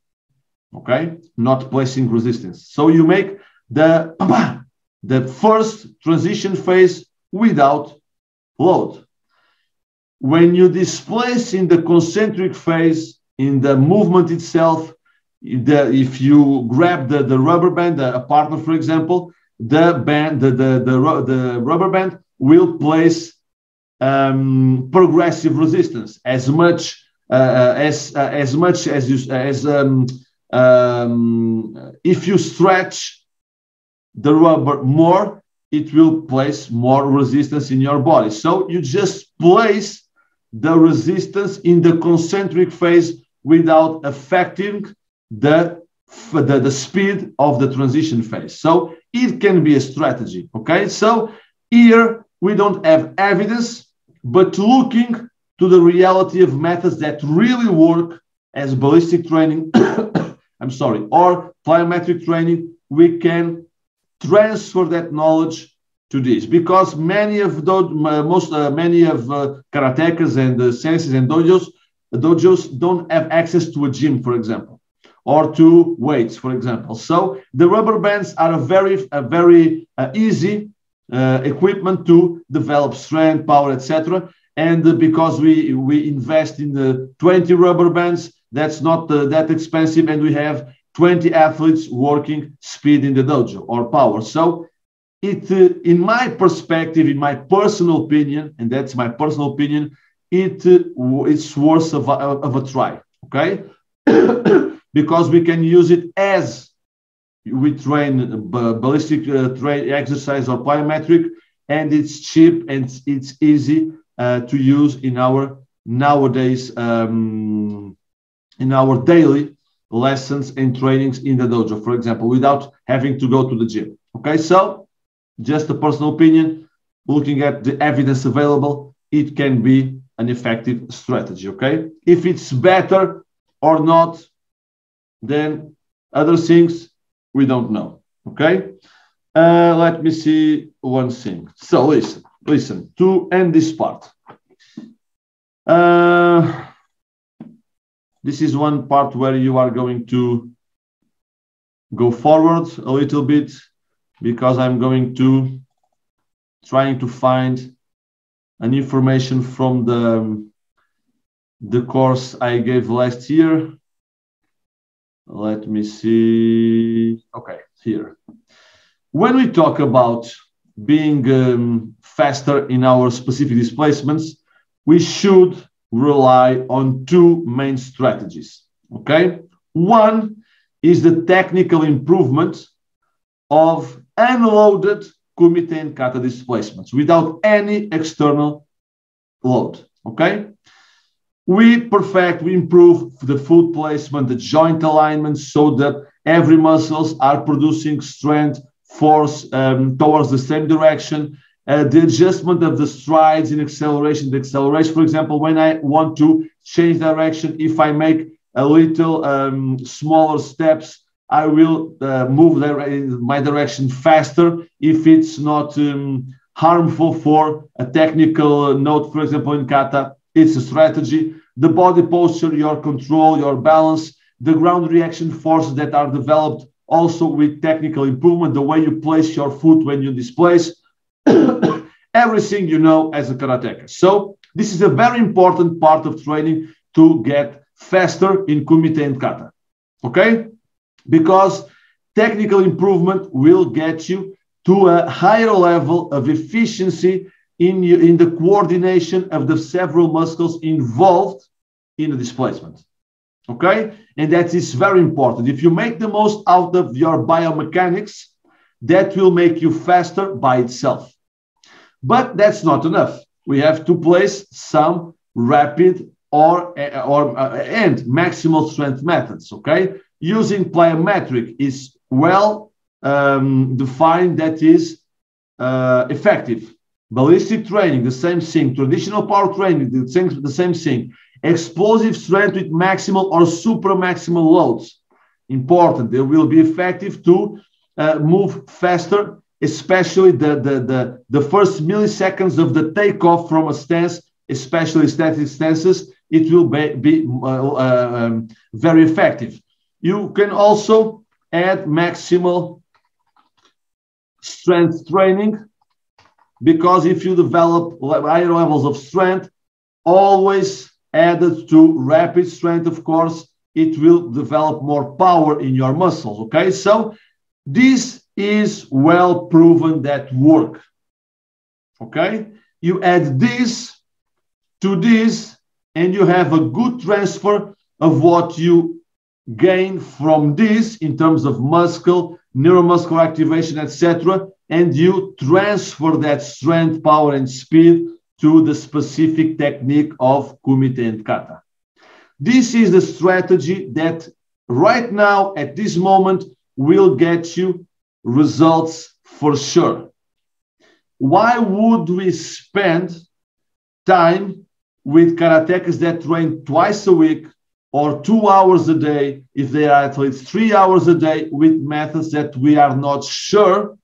okay? Not placing resistance. So you make the first transition phase without load. When you displace in the concentric phase, in the movement itself, if you grab the rubber band, a partner, for example, the rubber band will place progressive resistance as much as if you stretch the rubber more, it will place more resistance in your body. So you just place the resistance in the concentric phase without affecting the speed of the transition phase. So it can be a strategy, okay? So here we don't have evidence, but looking to the reality of methods that really work as ballistic training, or plyometric training, we can transfer that knowledge to this, because many of those, many of karatekas and senseis and dojos don't have access to a gym, for example, or to weights, for example. So the rubber bands are a very easy equipment to develop strength, power, etc. And because we invest in the 20 rubber bands, that's not that expensive, and we have 20 athletes working speed in the dojo or power. So it, in my perspective, in my personal opinion, and that's my personal opinion, it's worth of a try, okay? Because we can use it as we train ballistic exercise or plyometric, and it's cheap and it's easy to use in our nowadays in our daily lessons and trainings in the dojo, for example, without having to go to the gym. Okay, so just a personal opinion, looking at the evidence available, it can be an effective strategy. Okay, if it's better or not, then other things we don't know. Okay, let me see one thing. So listen to end this part. This is one part where you are going to go forward a little bit, because I'm going to trying to find an information from the course I gave last year. Let me see. Okay, here. When we talk about being faster in our specific displacements, we should rely on two main strategies. Okay, one is the technical improvement of unloaded Kumite and Kata displacements without any external load. Okay, we improve the foot placement, the joint alignment, so that every muscles are producing strength, force towards the same direction. The adjustment of the strides in acceleration, for example, when I want to change direction, if I make a little smaller steps, I will move my direction faster if it's not harmful for a technical note. For example, in kata, it's a strategy. The body posture, your control, your balance, the ground reaction forces that are developed also with technical improvement, the way you place your foot when you displace, everything you know as a karateka. So this is a very important part of training to get faster in Kumite and Kata, okay? Because technical improvement will get you to a higher level of efficiency in the coordination of the several muscles involved in the displacement, okay? And that is very important. If you make the most out of your biomechanics, that will make you faster by itself. But that's not enough. We have to place some rapid and maximal strength methods, okay? Using plyometric is well defined, that is effective. Ballistic training, the same thing. Traditional power training, the same thing. Explosive strength with maximal or supramaximal loads. Important. They will be effective to move faster, especially the first milliseconds of the takeoff from a stance, especially static stances. It will be very effective. You can also add maximal strength training, because if you develop higher levels of strength, always added to rapid strength, of course, it will develop more power in your muscles, okay? So this is well proven that work, okay? You add this to this, and you have a good transfer of what you gain from this in terms of muscle, neuromuscular activation, etc., and you transfer that strength, power, and speed to the specific technique of Kumite and Kata. This is the strategy that right now, at this moment, will get you results for sure. Why would we spend time with karatecas that train twice a week or 2 hours a day, if they are athletes 3 hours a day, with methods that we are not sure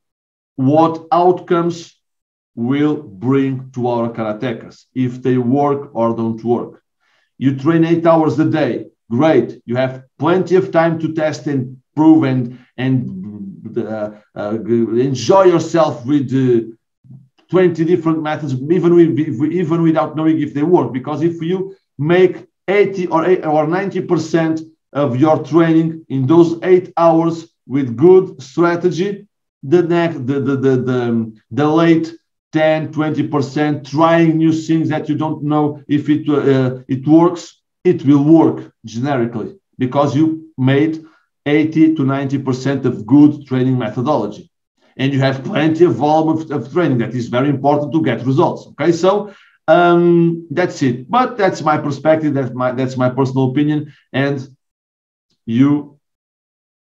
what outcomes will bring to our karatecas, if they work or don't work? You train 8 hours a day, great. You have plenty of time to test and prove and enjoy yourself with 20 different methods, even without knowing if they work. Because if you make 80 or 90% of your training in those 8 hours with good strategy, the late 10, 20% trying new things that you don't know if it works, it will work generically because you made 80 to 90% of good training methodology. And you have plenty of volume of training that is very important to get results. Okay, so that's it. But that's my perspective, that's my personal opinion, and you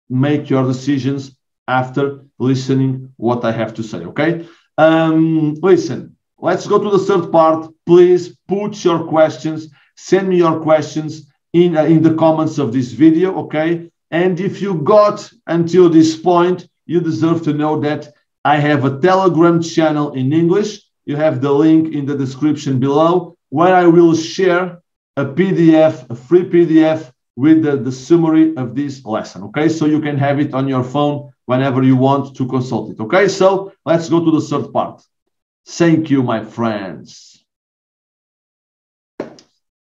make your decisions after listening what I have to say, okay? Listen, let's go to the third part. Please put your questions, send me your questions in the comments of this video, okay? And if you got until this point, you deserve to know that I have a Telegram channel in English. You have the link in the description below, where I will share a PDF, a free PDF with the summary of this lesson, okay? So you can have it on your phone whenever you want to consult it, okay? So let's go to the third part. Thank you, my friends.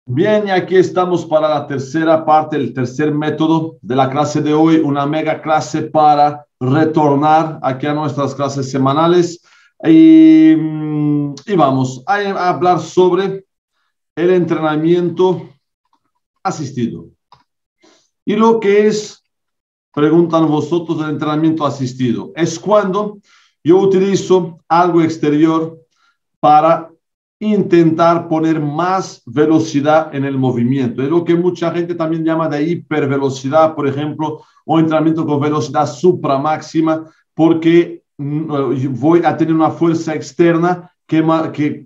Bien, y aquí estamos para la tercera parte, el tercer método de la clase de hoy, una mega clase para retornar aquí a nuestras clases semanales. Y vamos a hablar sobre el entrenamiento asistido. Y lo que es, preguntan vosotros, el entrenamiento asistido, es cuando yo utilizo algo exterior para intentar poner más velocidad en el movimiento. Es lo que mucha gente también llama de hipervelocidad, por ejemplo, o entrenamiento con velocidad supramáxima, porque voy a tener una fuerza externa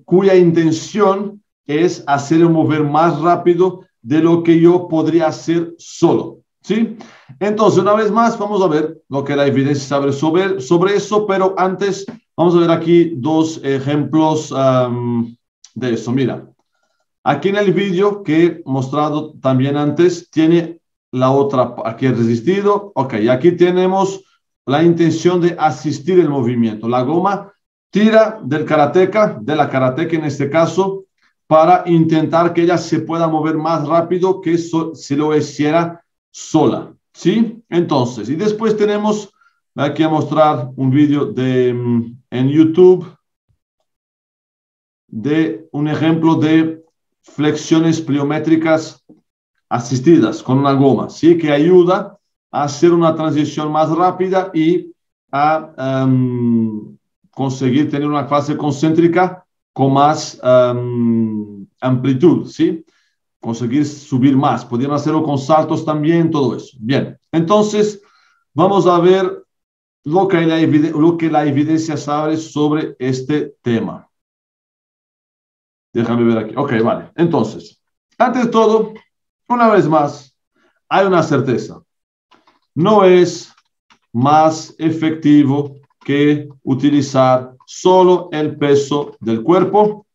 cuya intención es hacer mover más rápido de lo que yo podría hacer solo, ¿sí? Entonces, una vez más, vamos a ver lo que la evidencia sabe sobre eso, pero antes vamos a ver aquí dos ejemplos de eso. Mira, aquí en el vídeo que he mostrado también antes, tiene la otra, aquí el resistido. Ok, aquí tenemos la intención de asistir el movimiento. La goma tira del karateca, de la karateca en este caso, para intentar que ella se pueda mover más rápido que si lo hiciera sola, ¿sí? Entonces, y después tenemos, aquí a mostrar un vídeo en YouTube de un ejemplo de flexiones pliométricas asistidas con una goma, ¿sí? Que ayuda a hacer una transición más rápida y a conseguir tener una fase concéntrica con más amplitud, ¿sí? Conseguir subir más. Podrían hacerlo con saltos también, todo eso. Bien, entonces vamos a ver lo que la evidencia sabe sobre este tema. Déjame ver aquí. Ok, vale. Entonces, antes de todo, una vez más, hay una certeza. No es más efectivo que utilizar solo el peso del cuerpo.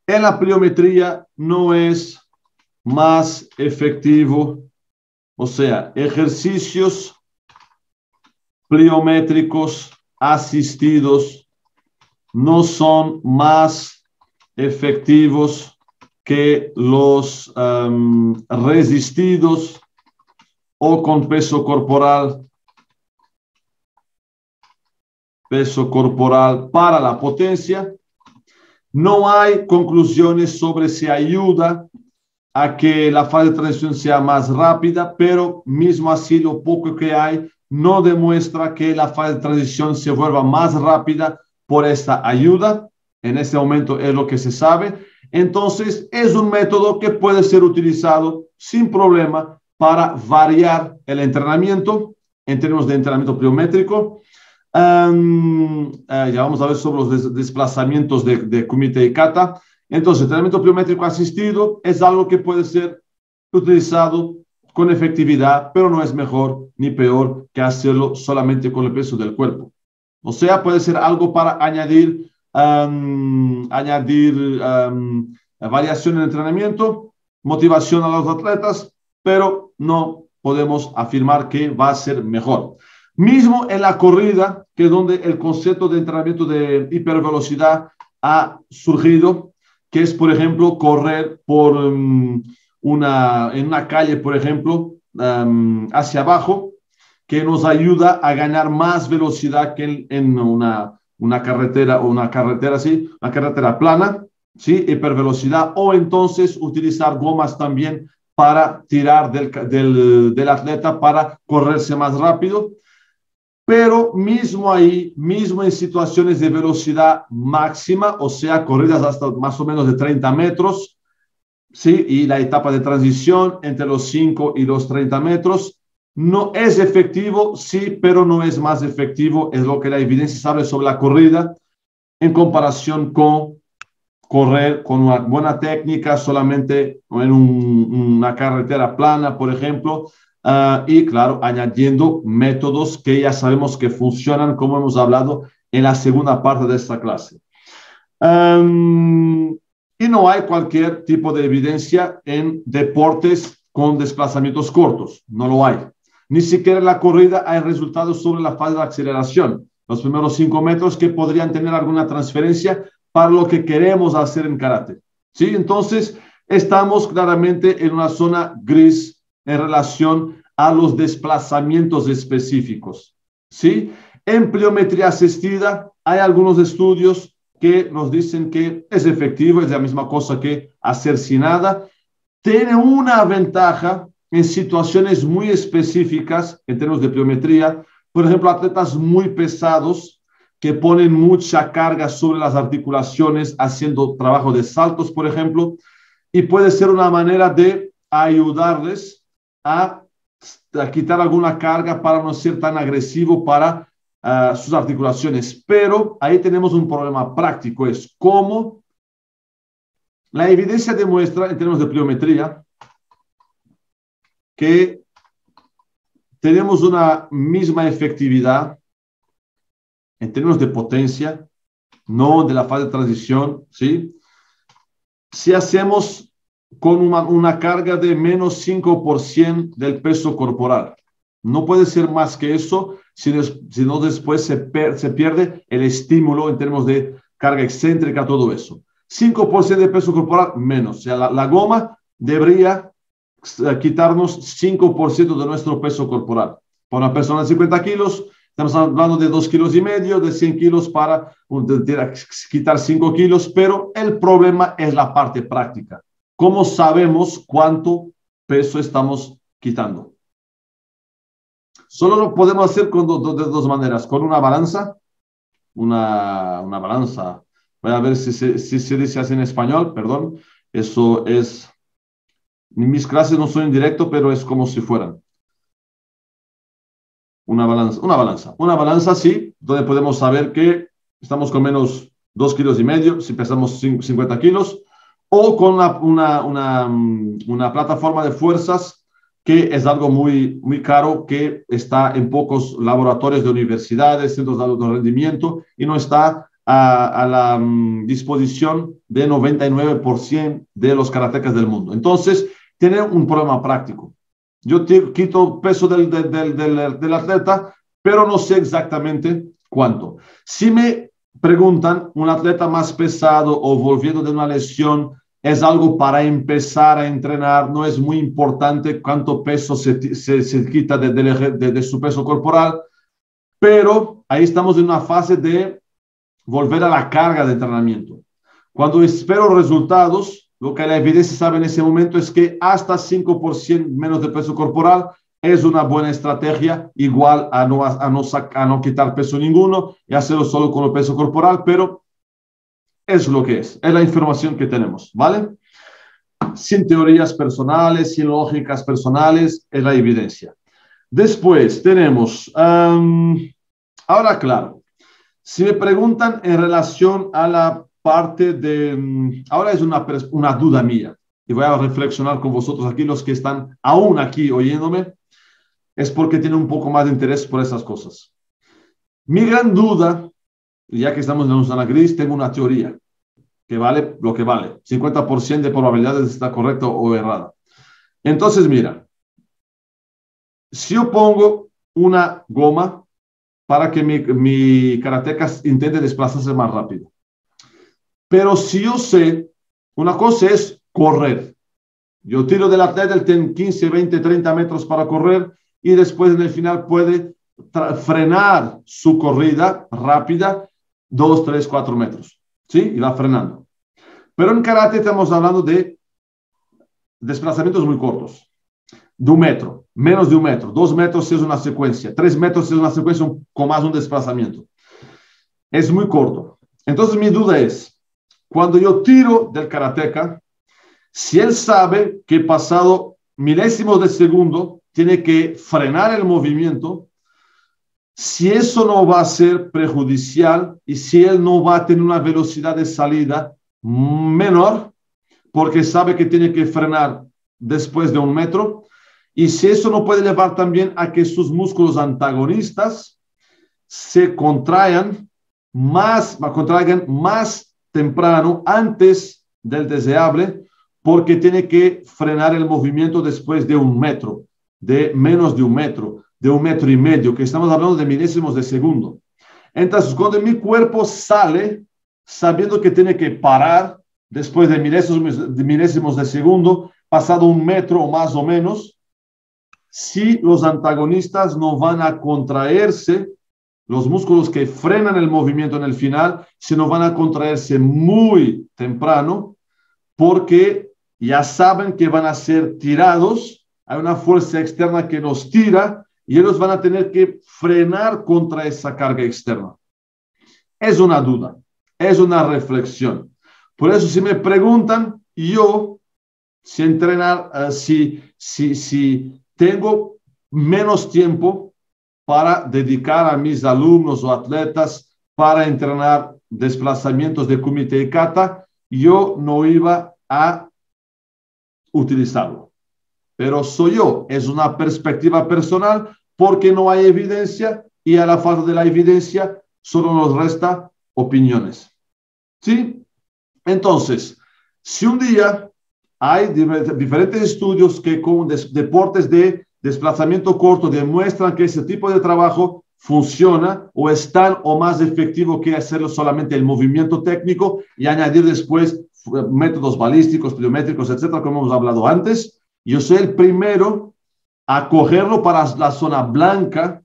En la pliometría no es más efectivo, o sea, ejercicios pliométricos asistidos no son más efectivos que los resistidos o con peso corporal para la potencia. No hay conclusiones sobre si ayuda a que la fase de transición sea más rápida, pero mismo así lo poco que hay no demuestra que la fase de transición se vuelva más rápida por esta ayuda. En este momento es lo que se sabe. Entonces, es un método que puede ser utilizado sin problema para variar el entrenamiento en términos de entrenamiento pliométrico. Ya vamos a ver sobre los desplazamientos de Kumite y Kata. Entonces, el entrenamiento pliométrico asistido es algo que puede ser utilizado con efectividad, pero no es mejor ni peor que hacerlo solamente con el peso del cuerpo. O sea, puede ser algo para añadir variación en el entrenamiento, motivación a los atletas, pero no podemos afirmar que va a ser mejor. Mismo en la corrida, que es donde el concepto de entrenamiento de hipervelocidad ha surgido, que es, por ejemplo, correr por en una calle, por ejemplo, hacia abajo, que nos ayuda a ganar más velocidad que en una carretera o una carretera plana, ¿sí? Hipervelocidad, o entonces utilizar gomas también para tirar del atleta para correrse más rápido. Pero mismo ahí, mismo en situaciones de velocidad máxima, o sea, corridas hasta más o menos de 30 metros, ¿sí? Y la etapa de transición entre los 5 y los 30 metros, no es efectivo, sí, pero no es más efectivo, es lo que la evidencia sabe sobre la corrida, en comparación con correr con una buena técnica solamente en una carretera plana, por ejemplo, y claro, añadiendo métodos que ya sabemos que funcionan, como hemos hablado en la segunda parte de esta clase. Y no hay cualquier tipo de evidencia en deportes con desplazamientos cortos, no lo hay. Ni siquiera en la corrida hay resultados sobre la fase de aceleración, los primeros 5 metros que podrían tener alguna transferencia para lo que queremos hacer en karate. ¿Sí? Entonces, estamos claramente en una zona gris en relación a los desplazamientos específicos. ¿Sí? En pliometría asistida hay algunos estudios que nos dicen que es efectivo, es la misma cosa que hacer sin nada. Tiene una ventaja en situaciones muy específicas en términos de pliometría. Por ejemplo, atletas muy pesados que ponen mucha carga sobre las articulaciones haciendo trabajo de saltos, por ejemplo, y puede ser una manera de ayudarles a quitar alguna carga para no ser tan agresivo para sus articulaciones. Pero ahí tenemos un problema práctico, es cómo la evidencia demuestra en términos de pliometría que tenemos una misma efectividad en términos de potencia, no de la fase de transición, ¿sí? Si hacemos con una carga de menos 5% del peso corporal. No puede ser más que eso, sino después se pierde el estímulo en términos de carga excéntrica, todo eso. 5% de peso corporal menos. O sea, la goma debería quitarnos 5% de nuestro peso corporal. Para una persona de 50 kilos, estamos hablando de 2,5 kilos, de 100 kilos para quitar 5 kilos, pero el problema es la parte práctica. ¿Cómo sabemos cuánto peso estamos quitando? Solo lo podemos hacer de dos maneras. Con una balanza, una balanza. Voy a ver si se dice así en español, perdón. Eso es... Mis clases no son en directo, pero es como si fueran. Una balanza, sí, donde podemos saber que estamos con menos 2,5 kilos si pesamos 50 kilos, o con una plataforma de fuerzas que es algo muy, muy caro, que está en pocos laboratorios de universidades, centros de alto rendimiento, y no está a la disposición de 99% de los karatecas del mundo. Entonces, tiene un problema práctico. Yo quito peso del atleta, pero no sé exactamente cuánto. Si me preguntan, un atleta más pesado o volviendo de una lesión, es algo para empezar a entrenar, no es muy importante cuánto peso se quita de su peso corporal, pero ahí estamos en una fase de volver a la carga de entrenamiento. Cuando espero resultados, lo que la evidencia sabe en ese momento es que hasta 5% menos de peso corporal es una buena estrategia, igual a no quitar peso ninguno y hacerlo solo con el peso corporal, pero es lo que es la información que tenemos, ¿vale? Sin teorías personales, sin lógicas personales, es la evidencia. Después tenemos, ahora claro, si me preguntan en relación a la parte de, ahora es una duda mía, y voy a reflexionar con vosotros aquí, los que están aún aquí oyéndome, es porque tienen un poco más de interés por esas cosas. Mi gran duda, ya que estamos en una zona gris, tengo una teoría que vale lo que vale, 50% de probabilidades de estar correcta o errada. Entonces, mira, si yo pongo una goma para que mi karateca intente desplazarse más rápido, pero si yo sé, una cosa es correr, yo tiro del atleta, él tiene 15, 20, 30 metros para correr y después en el final puede frenar su corrida rápida 2, 3, 4 metros, ¿sí? Y va frenando. Pero en karate estamos hablando de desplazamientos muy cortos, de 1 metro, menos de 1 metro, 2 metros si es una secuencia, 3 metros si es una secuencia con más un desplazamiento. Es muy corto. Entonces mi duda es, cuando yo tiro del karateca, si él sabe que pasado milésimos de segundo tiene que frenar el movimiento, si eso no va a ser perjudicial y si él no va a tener una velocidad de salida menor, porque sabe que tiene que frenar después de 1 metro, y si eso no puede llevar también a que sus músculos antagonistas se contraigan más temprano, antes del deseable, porque tiene que frenar el movimiento después de 1 metro, de menos de 1 metro, de 1,5 metros, que estamos hablando de milésimos de segundo. Entonces, cuando mi cuerpo sale sabiendo que tiene que parar después de milésimos de segundo, pasado 1 metro o más o menos, si los antagonistas no van a contraerse, los músculos que frenan el movimiento en el final, si no van a contraerse muy temprano, porque ya saben que van a ser tirados, hay una fuerza externa que nos tira y ellos van a tener que frenar contra esa carga externa. Es una duda, es una reflexión. Por eso si me preguntan, yo, si entrenar, si tengo menos tiempo para dedicar a mis alumnos o atletas para entrenar desplazamientos de Kumite y Kata, yo no iba a utilizarlo. Pero soy yo, es una perspectiva personal porque no hay evidencia y a la falta de la evidencia solo nos resta opiniones. ¿Sí? Entonces, si un día hay diferentes estudios que con deportes de desplazamiento corto demuestran que ese tipo de trabajo funciona o es tan o más efectivo que hacerlo solamente el movimiento técnico y añadir después métodos balísticos, plyométricos, etcétera, como hemos hablado antes, yo soy el primero a cogerlo para la zona blanca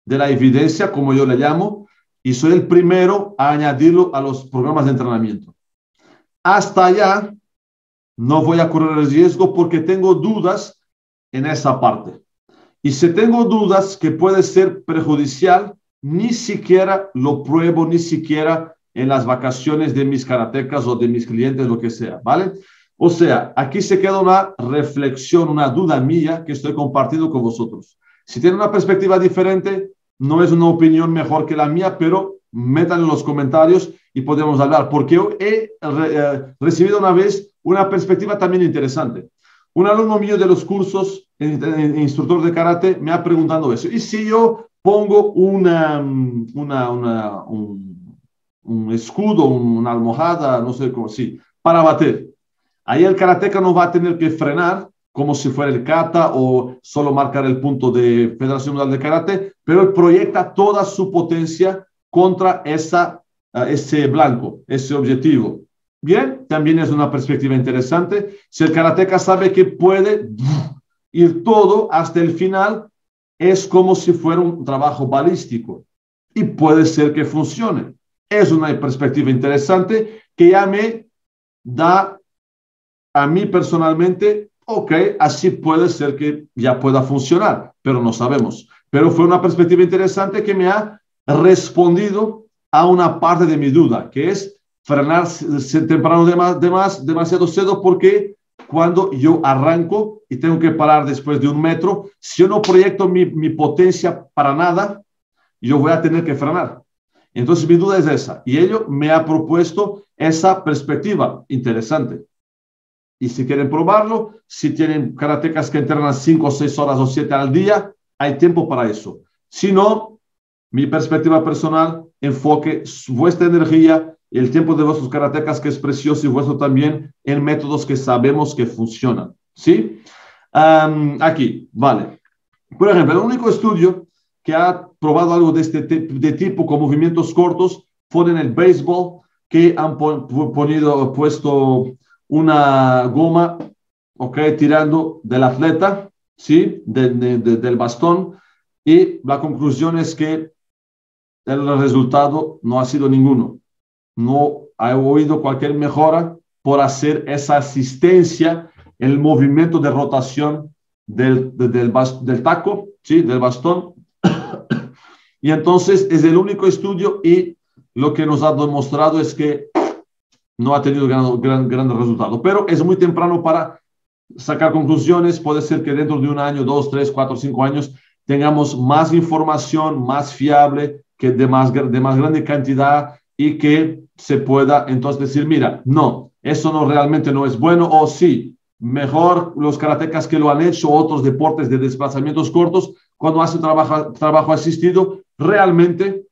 de la evidencia, como yo le llamo, y soy el primero a añadirlo a los programas de entrenamiento. Hasta allá no voy a correr el riesgo porque tengo dudas en esa parte. Y si tengo dudas que puede ser perjudicial, ni siquiera lo pruebo, ni siquiera en las vacaciones de mis karatecas o de mis clientes, lo que sea, ¿vale? O sea, aquí se queda una reflexión, una duda mía que estoy compartiendo con vosotros. Si tienen una perspectiva diferente, no es una opinión mejor que la mía, pero metan en los comentarios y podemos hablar, porque yo he recibido una vez una perspectiva también interesante. Un alumno mío de los cursos, instructor de karate, me ha preguntado eso. ¿Y si yo pongo un escudo, una almohada, no sé cómo, sí, para bater? Ahí el karateca no va a tener que frenar como si fuera el kata o solo marcar el punto de Federación Mundial de Karate, pero él proyecta toda su potencia contra ese blanco, ese objetivo. Bien, también es una perspectiva interesante. Si el karateca sabe que puede ir todo hasta el final, es como si fuera un trabajo balístico y puede ser que funcione. Es una perspectiva interesante que ya me da a mí personalmente ok, así puede ser que ya pueda funcionar, pero no sabemos. Pero fue una perspectiva interesante que me ha respondido a una parte de mi duda, que es frenar temprano demasiado cedo, porque cuando yo arranco y tengo que parar después de 1 metro, si yo no proyecto mi potencia para nada, yo voy a tener que frenar. Entonces mi duda es esa, y ello me ha propuesto esa perspectiva interesante. Y si quieren probarlo, si tienen karatecas que entrenan 5 o 6 horas o 7 al día, hay tiempo para eso. Si no, mi perspectiva personal, enfoque vuestra energía y el tiempo de vuestros karatecas, que es precioso, y vuestro también, en métodos que sabemos que funcionan. ¿Sí? Aquí, vale. Por ejemplo, el único estudio que ha probado algo de este tipo con movimientos cortos fue en el béisbol, que han puesto una goma, ok, tirando del atleta, ¿sí? Del bastón, y la conclusión es que el resultado no ha sido ninguno. No ha habido cualquier mejora por hacer esa asistencia, el movimiento de rotación del taco, ¿sí? Del bastón. Y entonces es el único estudio, y lo que nos ha demostrado es que no ha tenido gran resultado. Pero es muy temprano para sacar conclusiones. Puede ser que dentro de 1 año, 2, 3, 4, 5 años tengamos más información, más fiable, que de más grande cantidad, y que se pueda entonces decir, mira, no, eso no realmente no es bueno, o sí, mejor los karatecas que lo han hecho, otros deportes de desplazamientos cortos, cuando hacen trabajo asistido, realmente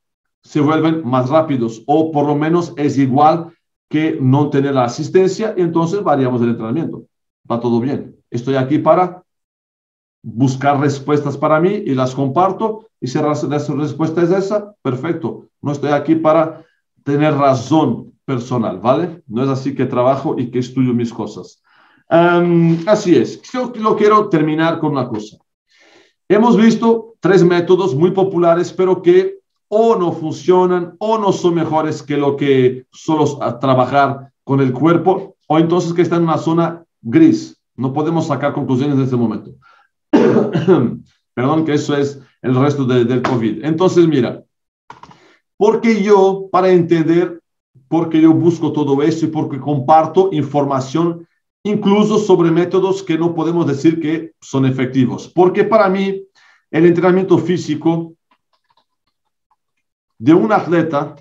se vuelven más rápidos, o por lo menos es igual que no tener la asistencia, y entonces variamos el entrenamiento. Va todo bien. Estoy aquí para buscar respuestas para mí y las comparto, y si la respuesta es esa, perfecto. No estoy aquí para tener razón personal, ¿vale? No es así que trabajo y que estudio mis cosas. Así es. Yo lo quiero terminar con una cosa. Hemos visto 3 métodos muy populares, pero que o no funcionan o no son mejores que lo que solo trabajar con el cuerpo, o entonces que están en una zona gris. No podemos sacar conclusiones en este momento. Perdón, que eso es el resto del COVID. Entonces, mira, porque yo, para entender, porque yo busco todo esto y porque comparto información, incluso sobre métodos que no podemos decir que son efectivos. Porque para mí, el entrenamiento físico de un atleta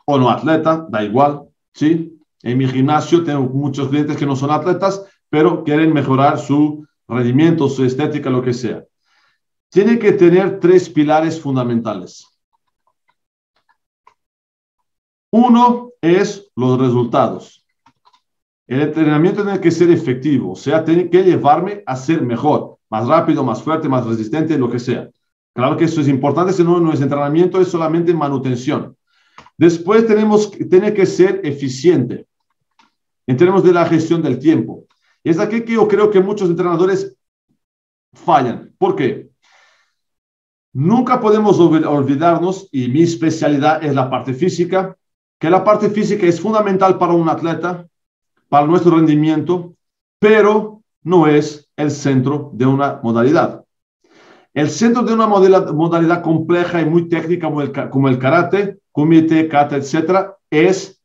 o no atleta, da igual, ¿sí? En mi gimnasio tengo muchos clientes que no son atletas, pero quieren mejorar su rendimiento, su estética, lo que sea. Tiene que tener 3 pilares fundamentales. Uno es los resultados. El entrenamiento tiene que ser efectivo, o sea, tiene que llevarme a ser mejor, más rápido, más fuerte, más resistente, lo que sea. Claro que eso es importante, si no, no es entrenamiento, es solamente manutención. Después tiene que ser eficiente en términos de la gestión del tiempo. Es aquí que yo creo que muchos entrenadores fallan. ¿Por qué? Nunca podemos olvidarnos, y mi especialidad es la parte física, que la parte física es fundamental para un atleta, para nuestro rendimiento, pero no es el centro de una modalidad. El centro de una modalidad compleja y muy técnica como el karate, kumite, kata, etc., es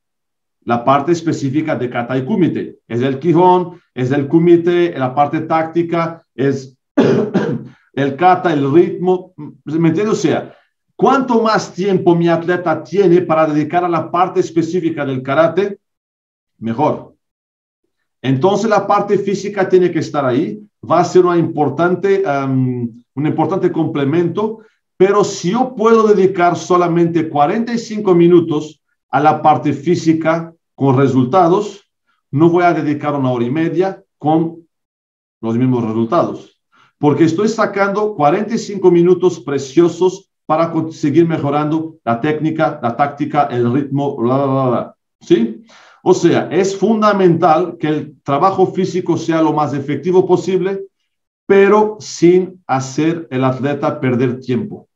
la parte específica de kata y kumite. Es el kihon, es el kumite, la parte táctica, es el kata, el ritmo. ¿Me entiendes? O sea, cuanto más tiempo mi atleta tiene para dedicar a la parte específica del karate, mejor. Entonces la parte física tiene que estar ahí, va a ser un importante complemento, pero si yo puedo dedicar solamente 45 minutos a la parte física con resultados, no voy a dedicar 1 hora y media con los mismos resultados, porque estoy sacando 45 minutos preciosos para seguir mejorando la técnica, la táctica, el ritmo, bla, bla, bla, bla. ¿Sí? O sea, es fundamental que el trabajo físico sea lo más efectivo posible, pero sin hacer el atleta perder tiempo.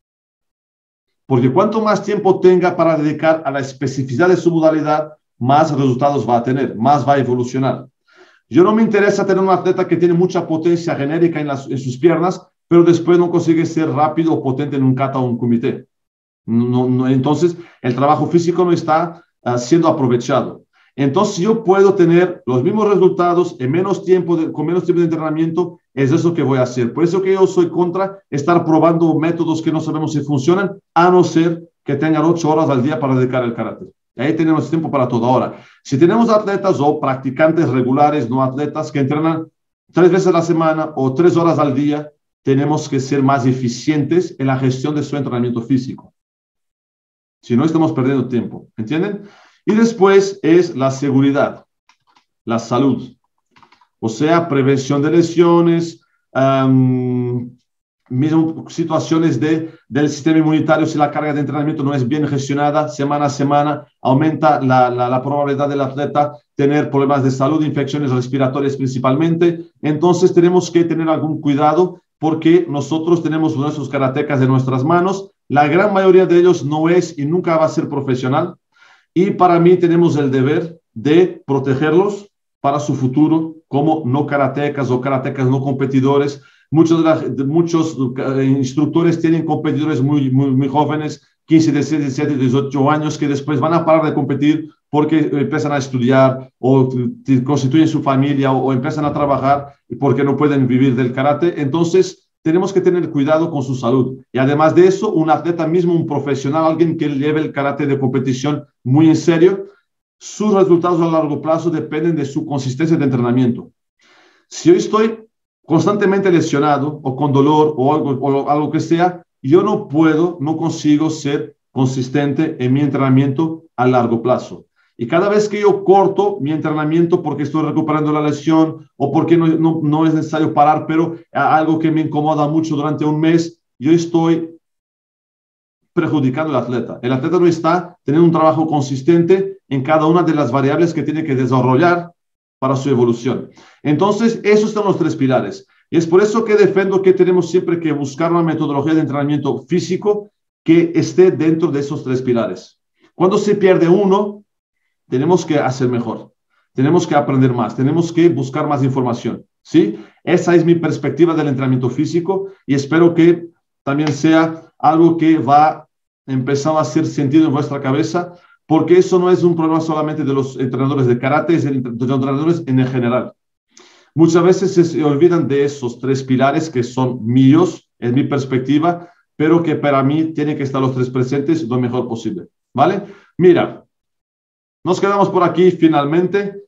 Porque cuanto más tiempo tenga para dedicar a la especificidad de su modalidad, más resultados va a tener, más va a evolucionar. Yo no me interesa tener un atleta que tiene mucha potencia genérica en sus piernas, pero después no consigue ser rápido o potente en un kata o un kumite. Entonces, el trabajo físico no está siendo aprovechado. Entonces, yo puedo tener los mismos resultados en menos tiempo, con menos tiempo de entrenamiento, es eso que voy a hacer. Por eso que yo soy contra estar probando métodos que no sabemos si funcionan, a no ser que tengan 8 horas al día para dedicar al karate. Ahí tenemos tiempo para todo. Ahora, si tenemos atletas o practicantes regulares, no atletas, que entrenan 3 veces a la semana o 3 horas al día, tenemos que ser más eficientes en la gestión de su entrenamiento físico. Si no, estamos perdiendo tiempo, ¿entienden? Y después es la seguridad, la salud. O sea, prevención de lesiones, mismo situaciones del sistema inmunitario. Si la carga de entrenamiento no es bien gestionada, semana a semana, aumenta la probabilidad del atleta tener problemas de salud, infecciones respiratorias principalmente. Entonces, tenemos que tener algún cuidado porque nosotros tenemos nuestros karatecas en nuestras manos. La gran mayoría de ellos no es y nunca va a ser profesional. Y para mí tenemos el deber de protegerlos para su futuro como no karatecas o karatecas no competidores. Muchos instructores tienen competidores muy jóvenes, 15, 16, 17, 18 años, que después van a parar de competir porque empiezan a estudiar o constituyen su familia o empiezan a trabajar porque no pueden vivir del karate. Entonces, tenemos que tener cuidado con su salud. Y además de eso, un atleta mismo, un profesional, alguien que lleve el karate de competición muy en serio, sus resultados a largo plazo dependen de su consistencia de entrenamiento. Si yo estoy constantemente lesionado o con dolor o algo que sea, yo no consigo ser consistente en mi entrenamiento a largo plazo. Y cada vez que yo corto mi entrenamiento porque estoy recuperando la lesión o porque no es necesario parar, pero algo que me incomoda mucho durante un mes, yo estoy perjudicando al atleta. El atleta no está teniendo un trabajo consistente en cada una de las variables que tiene que desarrollar para su evolución. Entonces, esos son los 3 pilares. Y es por eso que defiendo que tenemos siempre que buscar una metodología de entrenamiento físico que esté dentro de esos 3 pilares. Cuando se pierde uno, tenemos que hacer mejor, tenemos que aprender más, tenemos que buscar más información, ¿sí? Esa es mi perspectiva del entrenamiento físico y espero que también sea algo que va a empezar a hacer sentido en vuestra cabeza, porque eso no es un problema solamente de los entrenadores de karate, es de los entrenadores en general. Muchas veces se olvidan de esos 3 pilares que son míos, en mi perspectiva, pero que para mí tienen que estar los 3 presentes lo mejor posible, ¿vale? Mira, nos quedamos por aquí finalmente.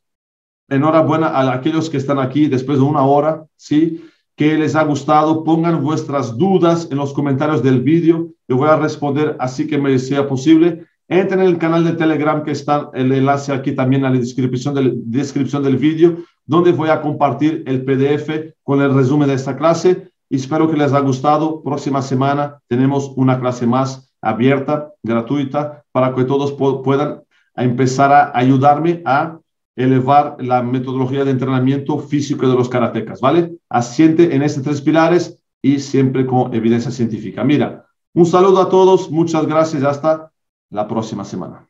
Enhorabuena a aquellos que están aquí después de 1 hora, ¿sí? Que les ha gustado. Pongan vuestras dudas en los comentarios del vídeo. Yo voy a responder así que me sea posible. Entren en el canal de Telegram que está el enlace aquí también en la descripción del vídeo, donde voy a compartir el PDF con el resumen de esta clase. Y espero que les haya gustado. Próxima semana tenemos una clase más abierta, gratuita, para que todos puedan empezar a ayudarme a elevar la metodología de entrenamiento físico de los karatecas, ¿vale? Asiente en estos 3 pilares y siempre con evidencia científica. Mira, un saludo a todos, muchas gracias, hasta la próxima semana.